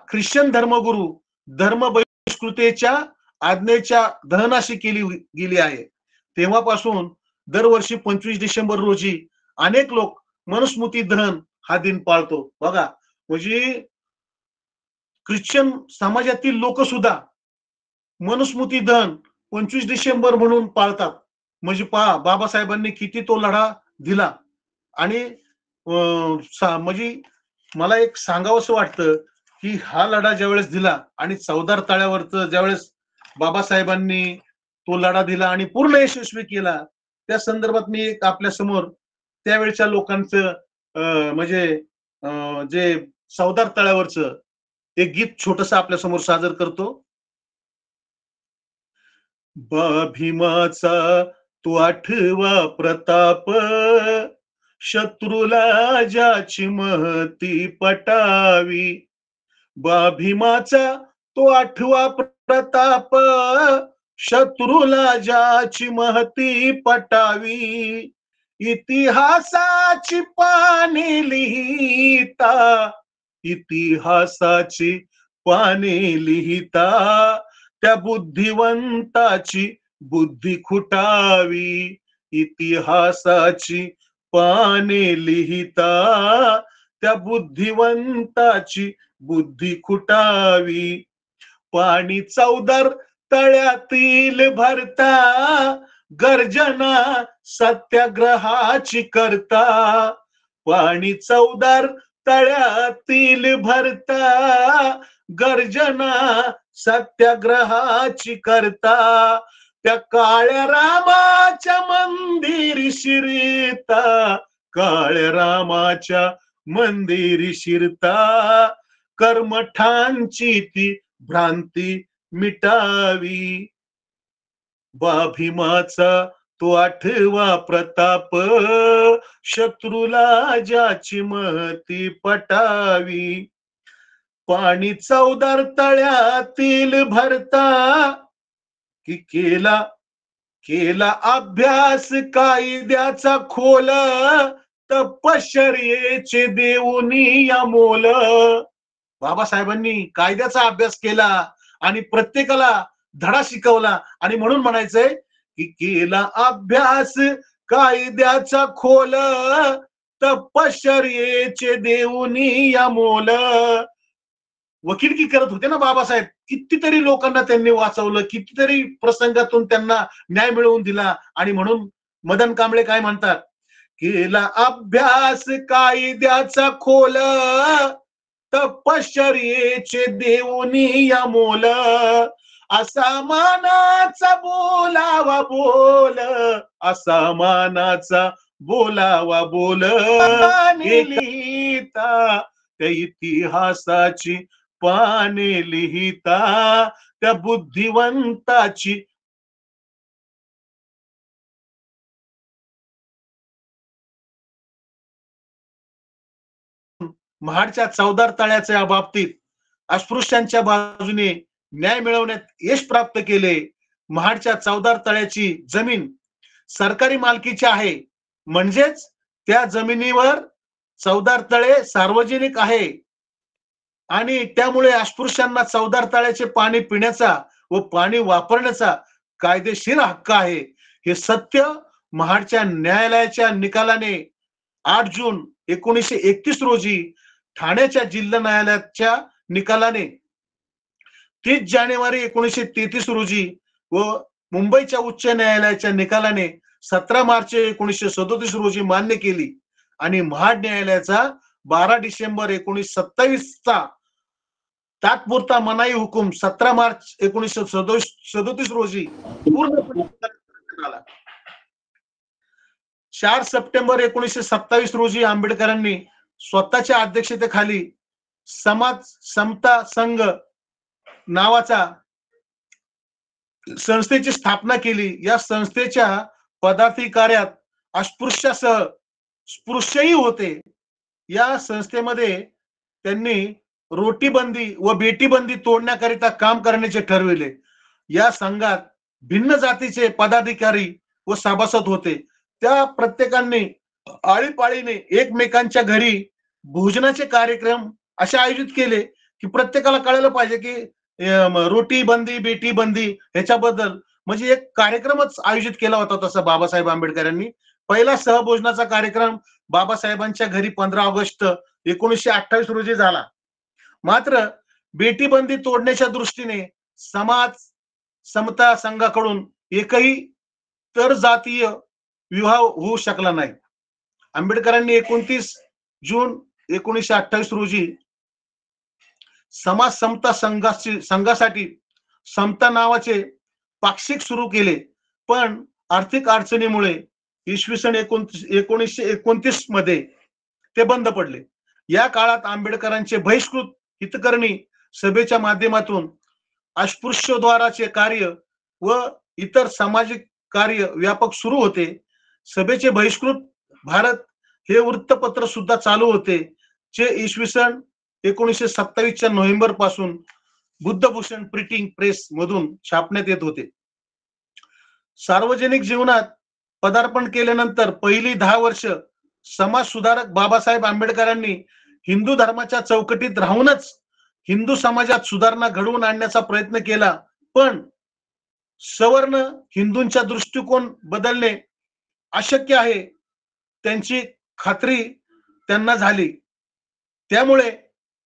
S2: ख्रिश्चन धर्मगुरू धर्म बहिष्कृतेच्या आज्ञेच्या दहनाशी केली गेली आहे. तेव्हापासून दरवर्षी 25 डिसेंबर रोजी अनेक लोक मनुस्मृती दहन हा दिन पाळतो. बघा, म्हणजे ख्रिश्चन समाजातील लोक सुद्धा मनुस्मृती दहन 25 डिसेंबर म्हणून पाळतात. म्हणजे पहा, बाबासाहेबांनी किती तो लढा दिला. आणि म्हणजे मला एक सांगावंसं वाटतं की हा लढा ज्यावेळेस दिला आणि चौदार तळ्यावरच ज्यावेळेस बाबासाहेबांनी तो लढा दिला आणि पूर्ण यशस्वी केला, त्या संदर्भात मी एक आपल्या समोर त्यावेळच्या लोकांचं म्हणजे जे चौदार तळ्यावरचं एक गीत छोटस आपल्या समोर सादर करतो. भीमाचा तो आठवा प्रताप, शत्रूला ज्याची महती पटावी. भीमाचा तो आठवा प्रताप, शत्रूला ज्याची महती पटावी. इतिहासाची पाने लिहिता, इतिहासाची पाने लिहिता, त्या बुद्धिवंताची बुद्धी खुटावी. इतिहासाची पाने लिहिता, त्या बुद्धिवंताची बुद्धी खुटावी. पाणी चौदार तळ्यातील भरता, गर्जना सत्याग्रहाची करता. पाणी चौदार तळ्यातील भरता, गर्जना सत्याग्रहाची करता. त्या काळ्या रामाच्या मंदिरी शिरता, काळ्या रामाच्या मंदिरी शिरता, कर्मठांची ती भ्रांती मिटावी. भीमाचा तो आठवा प्रताप, शत्रूला ज्याची महती पटावी. पाणी चौदार तळ्यातील भरता, की केला अभ्यास कायद्याचा खोल, तपश्चर्येचे देऊनी अमोल. बाबासाहेबांनी कायद्याचा अभ्यास केला आणि प्रत्येकाला धडा शिकवला. आणि म्हणून म्हणायचंय की केला अभ्यास कायद्याचा खोल, तपश्चर्येचे देऊनी अमोल. वकिलकी करत होते ना बाबासाहेब. कितीतरी लोकांना त्यांनी वाचवलं, कितीतरी प्रसंगातून त्यांना न्याय मिळवून दिला. आणि म्हणून मदन कांबळे काय म्हणतात, केला अभ्यास कायद्याचा खोल, तपश्चर्येचे देऊनी अमोल. असा मानाचा बोलावा बोल, असा मानाचा बोलावा बोल. लिहिता, त्या इतिहासाची पाने लिहिता, त्या बुद्धिवंताची महाडच्या चौदार तळ्याच्या बाबतीत अस्पृश्यांच्या बाजूने न्याय मिळवण्यात यश प्राप्त केले. महाडच्या चौदार तळ्याची जमीन सरकारी मालकीची आहे, म्हणजेच त्या जमिनीवर चौदार तळे सार्वजनिक आहे आणि त्यामुळे अस्पृश्यांना चौदार तळ्याचे पाणी पिण्याचा व पाणी वापरण्याचा कायदेशीर हक्क आहे. हे सत्य महाडच्या न्यायालयाच्या निकालाने 8 जून 1931 रोजी, ठाण्याच्या जिल्हा न्यायालयाच्या निकालाने 30 जानेवारी 1933 रोजी व मुंबईच्या उच्च न्यायालयाच्या निकालाने 17 मार्च 1937 रोजी मान्य केली आणि महाड न्यायालयाचा 12 डिसेंबर 1927 चा तात्पुरता मनाई हुकूम 17 मार्च 1937 रोजी पूर्णपणे आला. 4 सप्टेंबर 1927 रोजी आंबेडकरांनी स्वतःच्या अध्यक्षतेखाली समाज समता संघ नावाचा संस्थेची स्थापना केली. या संस्थेच्या पदाधिकाऱ्यात अस्पृश्यासह स्पृश्यही होते. या संस्थेमध्ये त्यांनी रोटीबंदी व बेटीबंदी तोडण्याकरिता काम करण्याचे ठरविले. या संघात भिन्न जातीचे पदाधिकारी व सभासद होते. त्या प्रत्येकाने आळीपाळीने एकमेकांच्या घरी भोजनाचे कार्यक्रम असे आयोजित केले की प्रत्येकाला कळायला पाहिजे की रोटी बंदी बेटी बंदी ह्याच्याबद्दल, म्हणजे एक कार्यक्रमच आयोजित केला होता तसा बाबासाहेब आंबेडकरांनी. पहिला सहभोजनाचा कार्यक्रम बाबासाहेबांच्या घरी 15 ऑगस्ट 1928 रोजी झाला. मात्र बेटी बंदी तोडण्याच्या दृष्टीने समाज समता संघाकडून एकही तर जातीय विवाह होऊ शकला नाही. आंबेडकरांनी 29 जून 1928 रोजी समाज समता संघासाठी समता नावाचे पाक्षिक सुरू केले, पण आर्थिक अडचणीमुळे इसवी सन 1929 मध्ये ते बंद पडले. या काळात आंबेडकरांचे बहिष्कृत हितकरणी सभेच्या माध्यमातून अस्पृश्योद्धाराचे कार्य व इतर सामाजिक कार्य व्यापक सुरू होते. सभेचे बहिष्कृत भारत हे वृत्तपत्र सुद्धा चालू होते, जे इसवी सन 1927 नोव्हेंबर पासून बुद्धभूषण प्रिंटिंग प्रेस मधून छापण्यात येत होते. सार्वजनिक जीवनात पदार्पण केल्यानंतर पहिली 10 वर्ष समाज सुधारक बाबासाहेब आंबेडकरांनी हिंदू धर्माच्या चौकटीत राहूनच हिंदू समाजात सुधारणा घडवून आणण्याचा प्रयत्न केला, पण सवर्ण हिंदूंचा दृष्टिकोन बदलणे अशक्य आहे त्यांची खात्री त्यांना झाली. त्यामुळे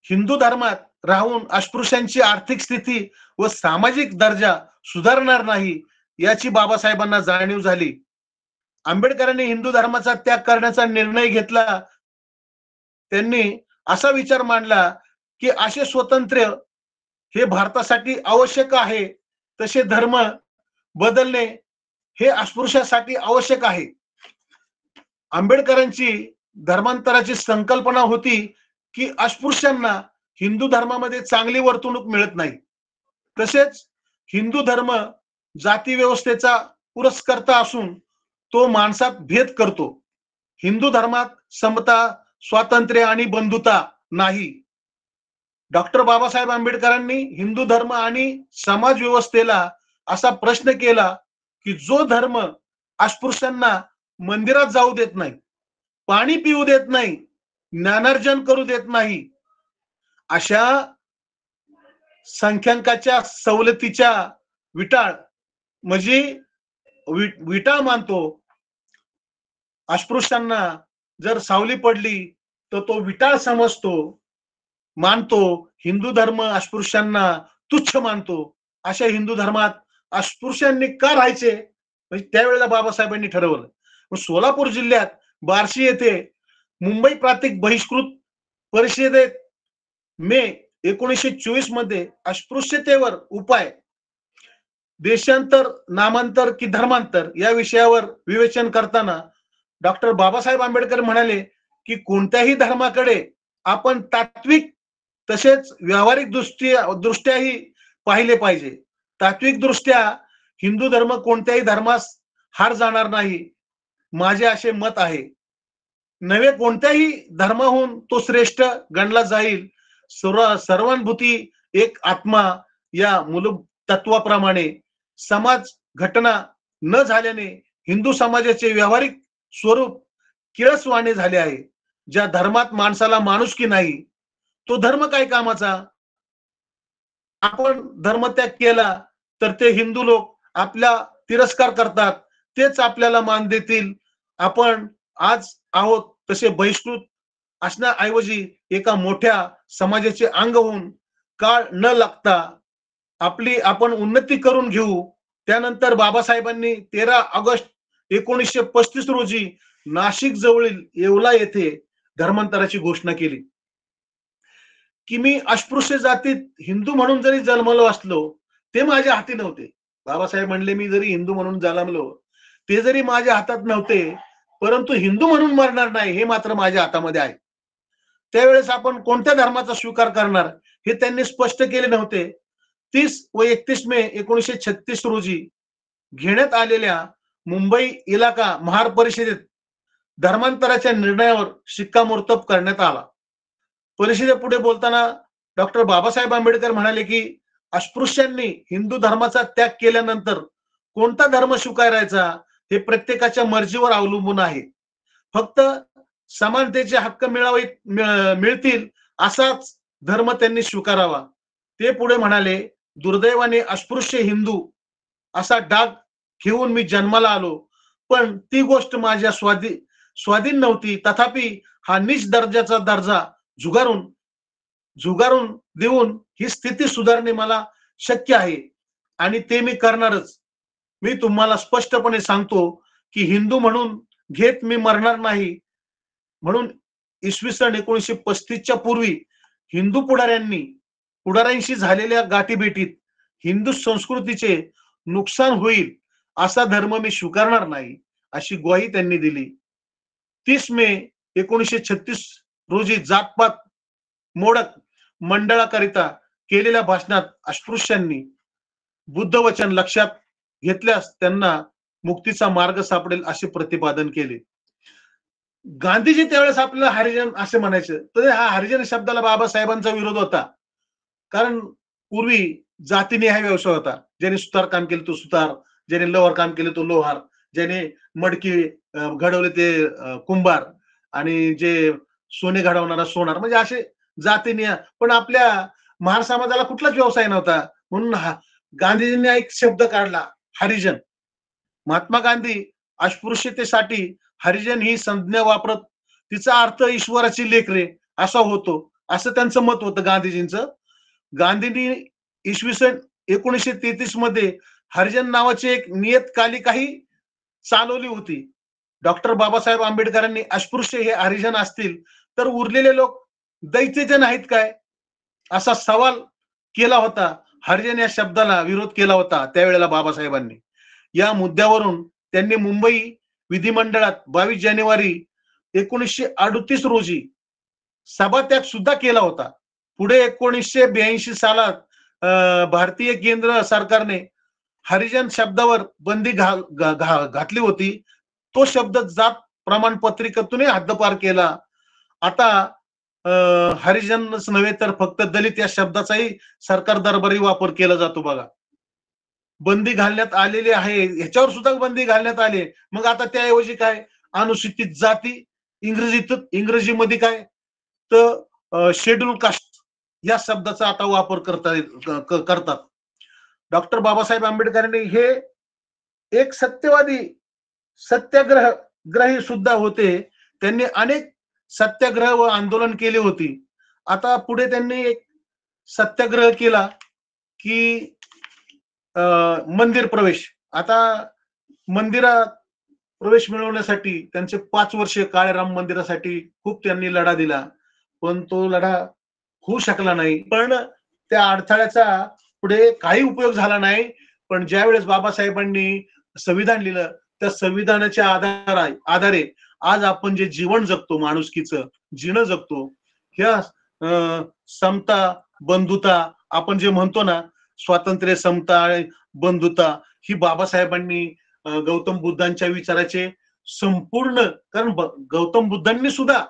S2: हिंदू धर्मात राहून अस्पृश्यांची आर्थिक स्थिती व सामाजिक दर्जा सुधारणार नाही याची बाबासाहेबांना जाणीव झाली. आंबेडकरांनी हिंदू धर्माचा त्याग करण्याचा निर्णय घेतला. त्यांनी असा विचार मांडला की असे स्वातंत्र्य हे भारतासाठी आवश्यक आहे, तसे धर्म बदलणे हे अस्पृश्यासाठी आवश्यक आहे. आंबेडकरांची धर्मांतराची संकल्पना होती की अस्पृश्यांना हिंदू धर्मामध्ये चांगली वर्तणूक मिळत नाही, तसेच हिंदू धर्म जाती व्यवस्थेचा पुरस्कर्ता असून तो माणसात भेद करतो. हिंदू धर्मात समता, स्वातंत्र्य आणि बंधुता नाही. डॉक्टर बाबासाहेब आंबेडकरांनी हिंदू धर्म आणि समाज व्यवस्थेला असा प्रश्न केला की जो धर्म अस्पृश्यांना मंदिरात जाऊ देत नाही, पाणी पिऊ देत नाही, ज्ञानार्जन करू देत नाही, अशा संख्याकाच्या सवलतीच्या विटाळ म्हणजे विटाळ मानतो. अस्पृश्यांना जर सावली पडली तर तो विटाळ समजतो, मानतो. हिंदू धर्म अस्पृश्यांना तुच्छ मानतो. अशा हिंदू धर्मात अस्पृश्यांनी का राहायचे, म्हणजे त्यावेळेला बाबासाहेबांनी ठरवलं. सोलापूर जिल्ह्यात बार्शी येथे मुंबई प्रांतिक बहिष्कृत परिषदेत मे 1924 मध्ये अस्पृश्यतेवर उपाय, देशांतर, नामांतर की धर्मांतर या विषयावर विवेचन करताना डॉक्टर बाबासाहेब आंबेडकर म्हणाले की कोणत्याही धर्माकडे आपण तात्विक तसेच व्यावहारिक दृष्ट्याही पाहिले पाहिजे. तात्विक दृष्ट्या हिंदू धर्म कोणत्याही धर्मास हार जाणार नाही, माझे असे मत आहे. नव्हे कोणत्याही धर्माहून तो श्रेष्ठ गणला जाईल. सर्वानुभूती एक आत्मा या मूलभूत तत्वाप्रमाणे समाज घटना न झाल्याने हिंदू समाजाचे व्यावहारिक स्वरूप किळसवाणे झाले आहे. ज्या धर्मात माणसाला माणुसकी नाही तो धर्म काय कामाचा. आपण धर्मत्याग केला तर ते हिंदू लोक आपला तिरस्कार करतात, तेच आपल्याला मान देतील. आपण आज आहोत तसे बहिष्कृत असण्याऐवजी एका मोठ्या समाजाचे अंग होऊन काळ न लागता आपली आपण उन्नती करून घेऊ. त्यानंतर बाबासाहेबांनी 13 ऑगस्ट 1935 रोजी नाशिक जवळील येवला येथे धर्मांतराची घोषणा केली की मी अस्पृश्य जातीत हिंदू म्हणून जरी जन्मलो असलो ते माझ्या हाती नव्हते. बाबासाहेब म्हणले मी जरी हिंदू म्हणून जन्मलो ते जरी माझ्या हातात नव्हते, परंतु हिंदू म्हणून मरणार नाही हे मात्र माझ्या हातामध्ये आहे. त्यावेळेस आपण कोणत्या धर्माचा स्वीकार करणार हे त्यांनी स्पष्ट केले नव्हते. 30 व 31 मे 1936 रोजी घेण्यात आलेल्या मुंबई इलाका महार परिषदेत धर्मांतराच्या निर्णयावर शिक्कामोर्तब करण्यात आला. परिषदेपुढे बोलताना डॉक्टर बाबासाहेब आंबेडकर म्हणाले की अस्पृश्यांनी हिंदू धर्माचा त्याग केल्यानंतर कोणता धर्म स्वीकारायचा हे प्रत्येकाच्या मर्जीवर अवलंबून आहे. फक्त समानतेचे हक्क मिळतील असाच धर्म त्यांनी स्वीकारावा. ते पुढे म्हणाले दुर्दैवाने अस्पृश्य हिंदू असा डाग घेऊन मी जन्माला आलो, पण ती गोष्ट माझ्या स्वाधीन नव्हती. तथापि हा नीच दर्जाचा दर्जा झुगारून देऊन ही स्थिती सुधारणे मला शक्य आहे आणि ते मी करणारच. मी तुम्हाला स्पष्टपणे सांगतो की हिंदू म्हणून घेत मी मरणार नाही. म्हणून इसवी सन 1935 पूर्वी हिंदू पुढाऱ्यांशी झालेल्या गाठीभेटीत हिंदू संस्कृतीचे नुकसान होईल असा धर्म मी स्वीकारणार नाही अशी ग्वाही त्यांनी दिली. 30 मे 1936 रोजी जातपात मोडक मंडळाकरिता केलेल्या भाषणात अस्पृश्यांनी बुद्ध वचन लक्षात घेतल्यास त्यांना मुक्तीचा मार्ग सापडेल असे प्रतिपादन केले. गांधीजी त्यावेळेस आपल्याला हरिजन असे म्हणायचे, तर हा हरिजन शब्दाला बाबासाहेबांचा विरोध होता. कारण पूर्वी जातीनिहाय व्यवसाय होता. ज्याने सुतार काम केले तो सुतार, ज्याने लोहार काम केले तो लोहार, ज्याने मडकी घडवले ते कुंभार आणि जे सोने घडवणारा सोनार, म्हणजे असे जातीनिहाय. पण आपल्या महार समाजाला कुठलाच व्यवसाय नव्हता. म्हणून गांधीजींनी एक शब्द काढला हरिजन. महात्मा गांधी अस्पृश्यतेसाठी हरिजन ही संज्ञा वापरत तिचा अर्थ ईश्वराची लेकरे असा होतो असं त्यांचं मत होतं गांधीजींचं. गांधींनी इसवी सन 1933 मध्ये हरिजन नावाची एक नियतकालिकाही चालवली होती. डॉक्टर बाबासाहेब आंबेडकरांनी अस्पृश्य हे हरिजन असतील तर उरलेले लोक दैत्याचे नाहीत काय असा सवाल केला होता. हरिजन या शब्दाला विरोध केला होता त्यावेळेला बाबासाहेबांनी. या मुद्द्यावरून त्यांनी मुंबई विधिमंडळात 22 जानेवारी 1938 रोजी सभात्याग सुद्धा केला होता. पुढे 1982 सालात भारतीय केंद्र सरकारने हरिजन शब्दावर बंदी घातली होती. तो शब्द जात प्रमाणपत्रिकेतूनही हद्दपार केला. आता हरिजनच नव्हे तर फक्त दलित या शब्दाचाही सरकार दरबारी वापर केला जातो. बघा, बंदी घालण्यात आलेली आहे, ह्याच्यावर सुद्धा बंदी घालण्यात आली. मग आता त्याऐवजी काय अनुसूचित जाती, इंग्रजीमध्ये काय तर शेड्यूल कास्ट या शब्दाचा आता वापर करतात. डॉक्टर बाबासाहेब आंबेडकरांनी हे एक सत्यवादी सत्याग्रही सुद्धा होते. त्यांनी अनेक सत्याग्रह व आंदोलन केले होती. आता पुढे त्यांनी एक सत्याग्रह केला की मंदिर प्रवेश. आता मंदिरात प्रवेश मिळवण्यासाठी त्यांचे 5 वर्ष काळे राम मंदिरासाठी खूप त्यांनी लढा दिला, पण तो लढा होऊ शकला नाही. पण त्या अडथळ्याचा पुढे काही उपयोग झाला नाही. पण ज्यावेळेस बाबासाहेबांनी संविधान लिहिलं त्या संविधानाच्या आधारे आज आपण जे जीवन जगतो, माणुसकीचं जीवन जगतो, ह्या समता बंधुता आपण जे म्हणतो ना, स्वातंत्र्य समता आणि बंधुता, ही बाबासाहेबांनी गौतम बुद्धांच्या विचाराचे संपूर्ण, कारण गौतम बुद्धांनी सुद्धा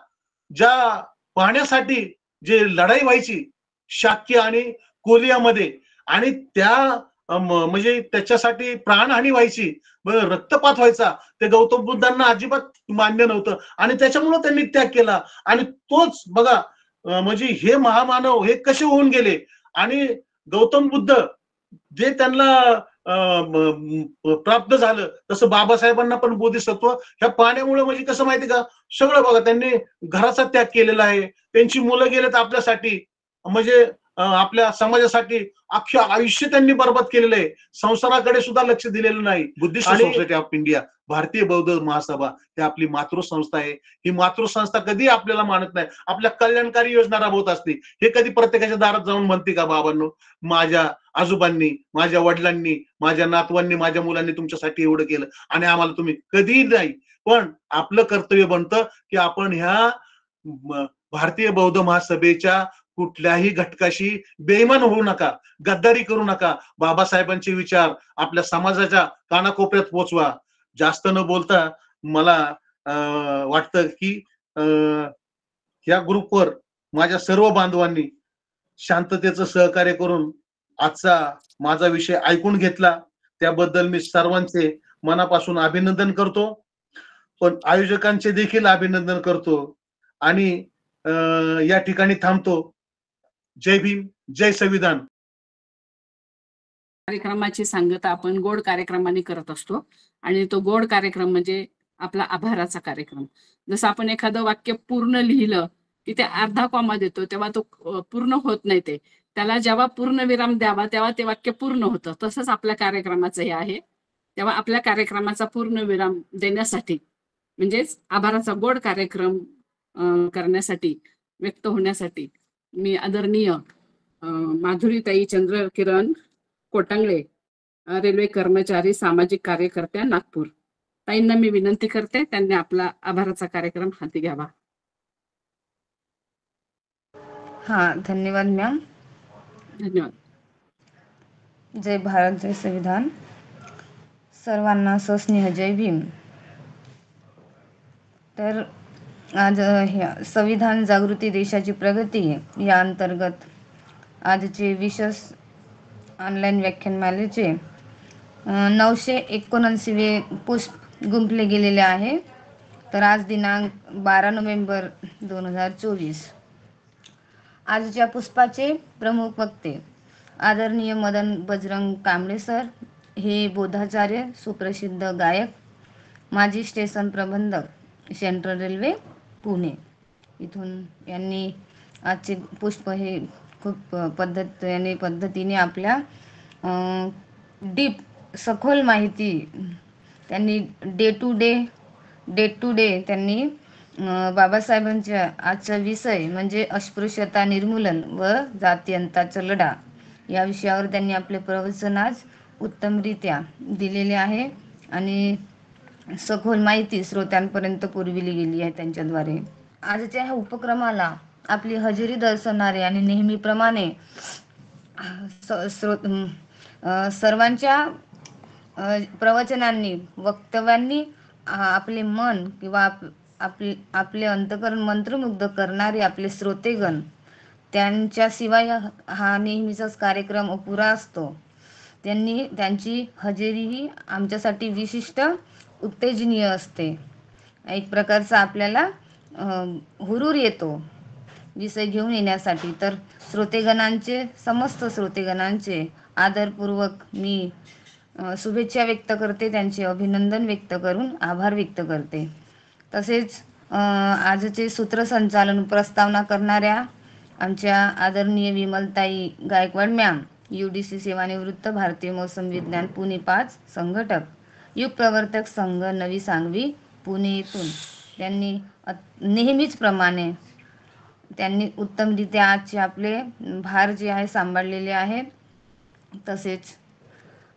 S2: ज्या पाण्यासाठी जे लढाई व्हायची शाक्य आणि कोलियामध्ये, आणि त्या म्हणजे त्याच्यासाठी प्राणहानी व्हायची, रक्तपात व्हायचा, ते गौतम बुद्धांना अजिबात मान्य नव्हतं आणि त्याच्यामुळे त्यांनी त्याग केला. आणि तोच बघा, म्हणजे हे महामानव हे कसे होऊन गेले. आणि गौतम बुद्ध जे त्यांना प्राप्त झालं, तसं बाबासाहेबांना पण बोधिसत्व ह्या पाण्यामुळे, म्हणजे कसं माहिती का, सगळं बघा, त्यांनी घराचा त्याग केलेला आहे, त्यांची मुलं गेलेत आपल्यासाठी, म्हणजे आपल्या समाजासाठी अख्खे आयुष्य त्यांनी बर्बाद केलेलं आहे, संसाराकडे सुद्धा लक्ष दिलेलं नाही. बुद्धिस्ट सोसायटी ऑफ इंडिया, भारतीय बौद्ध महासभा, ही आपली मातृसंस्था आहे. ही मातृसंस्था कधी आपल्याला मानत नाही, आपल्या कल्याणकारी योजना राबवत असते. हे कधी प्रत्येकाच्या दारात जाऊन म्हणते का, बाबांनो, माझ्या आजोबांनी, माझ्या वडिलांनी, माझ्या नातवांनी, माझ्या मुलांनी तुमच्यासाठी एवढं केलं आणि आम्हाला तुम्ही, कधी नाही. पण आपलं कर्तव्य बनतं की आपण ह्या भारतीय बौद्ध महासभेच्या कुठल्याही घटकाशी बेईमान होऊ नका, गद्दारी करू नका, बाबासाहेबांचे विचार आपल्या समाजाच्या कानाकोपऱ्यात पोचवा. जास्त न बोलता मला वाटतं की या ग्रुपवर माझ्या सर्व बांधवांनी शांततेचं सहकार्य करून आजचा माझा विषय ऐकून घेतला, त्याबद्दल मी सर्वांचे मनापासून अभिनंदन करतो, पण आयोजकांचे देखील अभिनंदन करतो आणि या ठिकाणी थांबतो. जय भीम, जय संविधान.
S1: कार्यक्रमाची सांगता आपण गोड कार्यक्रमाने करत असतो आणि तो गोड कार्यक्रम म्हणजे आपला आभाराचा कार्यक्रम. जसं आपण एखादं वाक्य पूर्ण लिहिलं की ते अर्धा कॉमा देतो, तेव्हा तो पूर्ण होत नाही. त्याला जेव्हा पूर्ण विराम द्यावा तेव्हा ते वाक्य पूर्ण होतं. तसंच आपल्या कार्यक्रमाचं हे आहे. तेव्हा आपल्या कार्यक्रमाचा पूर्ण विराम देण्यासाठी, म्हणजेच आभाराचा गोड कार्यक्रम करण्यासाठी, व्यक्त होण्यासाठी मी आदरणीय माधुरीताई चंद्रकिरण कोटांगळे, रेल्वे कर्मचारी, सामाजिक कार्यकर्त्या, नागपूर, ताईंना मी विनंती करते त्यांनी आपला आभाराचा कार्यक्रम हाती घ्यावा.
S3: हा, धन्यवाद मॅम.
S1: धन्यवाद.
S3: जय भारत, जय संविधान. सर्वांना सस्नेह जय भीम. तर आज संविधान जागृती देशाची प्रगती या अंतर्गत आजचे विशेष ऑनलाईन व्याख्यानमालेचे 979वे पुष्प गुंफले गेलेले आहे. तर आज दिनांक 12 नोव्हेंबर 2024. आजच्या पुष्पाचे प्रमुख वक्ते आदरणीय मदन बजरंग कांबळे सर, हे बोधाचार्य, सुप्रसिद्ध गायक, माजी स्टेशन प्रबंधक, सेंट्रल रेल्वे पुणे. इथून यांनी आजचे पुष्प हे खूप पद्धतीने आपल्या डीप सखोल माहिती त्यांनी डे टू डे त्यांनी बाबासाहेबांच्या आजचा विषय म्हणजे अस्पृश्यता निर्मूलन व जातीयंताचा लढा या विषयावर त्यांनी आपले प्रवचन आज उत्तमरित्या दिलेले आहे आणि सखोल माहिती श्रोत्यांपर्यंत पुरविली गेली आहे त्यांच्याद्वारे. आजच्या ह्या उपक्रमाला आपली हजेरी दर्शवणारे आणि नेहमीप्रमाणे सर्वांच्या प्रवचनांनी, वक्तव्यांनी आपले मन किंवा आपले अंतःकरण मंत्रमुग्ध करणारे आपले श्रोतेगण, त्यांच्याशिवाय हा नेहमीचाच कार्यक्रम अपुरा असतो. त्यांची हजेरी ही आमच्यासाठी विशिष्ट उत्तेजनीय असते. एक प्रकारचा आपल्याला हुरूर येतो विषय घेऊन येण्यासाठी. तर समस्त श्रोतेगणांचे आदरपूर्वक मी शुभेच्छा व्यक्त करते, त्यांचे अभिनंदन व्यक्त करून आभार व्यक्त करते. तसेच आजचे सूत्रसंचालन प्रस्तावना करणाऱ्या आमच्या आदरणीय विमलताई गायकवाड मॅम, UDC सेवानिवृत्त, भारतीय मौसम विज्ञान पुणे 5 संघटक, युग प्रवर्तक संघ नवी सांगवी पुणे येथून त्यांनी नेहमीच प्रमाणे त्यांनी उत्तमरित्या आजचे आपले भार जे आहे सांभाळलेले आहे. तसेच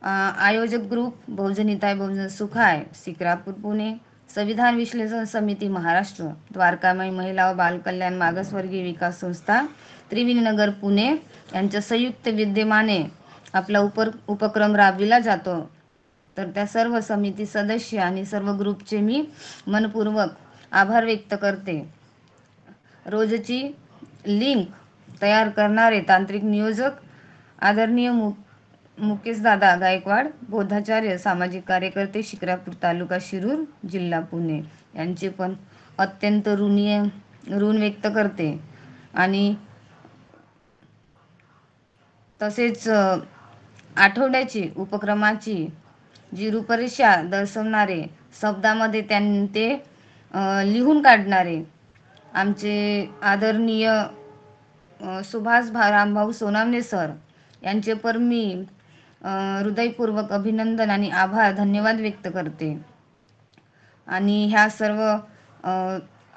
S3: आयोजक ग्रुप बहुजनिताय बहुजन सुखाय, शिक्रापूर पुणे, संविधान विश्लेषण समिती महाराष्ट्र, द्वारकामाई महिला व बालकल्याण मागासवर्गीय विकास संस्था त्रिवेणीनगर पुणे यांच्या संयुक्त विद्यमाने आपला उपक्रम राबविला जातो. तर त्या सर्व समिती सदस्य आणि सर्व ग्रुपचे मी मनपूर्वक आभार व्यक्त करते. रोजची लिंक तयार करणारे तांत्रिक नियोजक आदरणीय मुकेश दादा गायकवाड, बोधाचार्य, सामाजिक कार्यकर्ते, शिक्रापूर तालुका शिरूर, जिल्हा पुणे यांचे पण अत्यंत ऋण व्यक्त करते. आणि तसेच आठवड्याची उपक्रमाची जी रूपरेषा दर्शवणारे, शब्दामध्ये ते लिहून काढणारे आमचे आदरणीय सुभाष रामभाऊ सोनावणे सर यांचे पण मी हृदयपूर्वक अभिनंदन आणि आभार धन्यवाद व्यक्त करते. आणि ह्या सर्व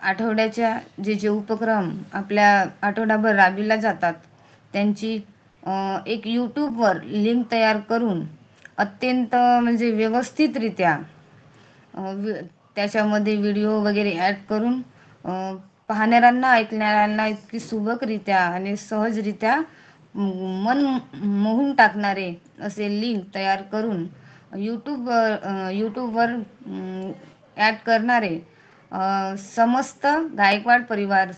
S3: आठवड्याच्या जे उपक्रम आपल्या आठवडाभर राबविला जातात त्यांची एक यूट्यूबवर लिंक तयार करून अत्यंत म्हणजे व्यवस्थितरित्या त्याच्यामध्ये व्हिडिओ वगैरे ॲड करून पाहणाऱ्यांना, ऐकणाऱ्यांना इतकी सुबकरित्या आणि सहजरित्या मन मोहून टाकणारे असे लिंक तयार करून यूट्यूबवर ॲड करणारे समस्त गायकवाड परिवार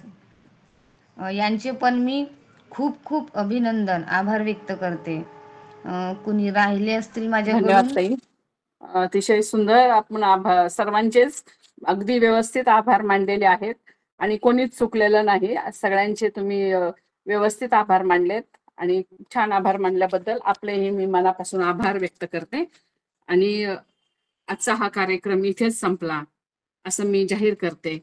S3: यांचे पण मी खूप खूप अभिनंदन, आभार व्यक्त करते. कुणी राहिले असतील माझ्याकडून.
S1: धन्यवाद ताई. अतिशय सुंदर आपण सर्वांचेच अगदी व्यवस्थित आभार मांडलेले आहेत आणि कोणीच चुकलेलं नाही. सगळ्यांचे तुम्ही व्यवस्थित आभार मांडलेत आणि छान आभार मानल्याबद्दल आपलेही मी मनापासून आभार व्यक्त करते. आणि आजचा हा कार्यक्रम इथेच संपला असं मी जाहीर करते.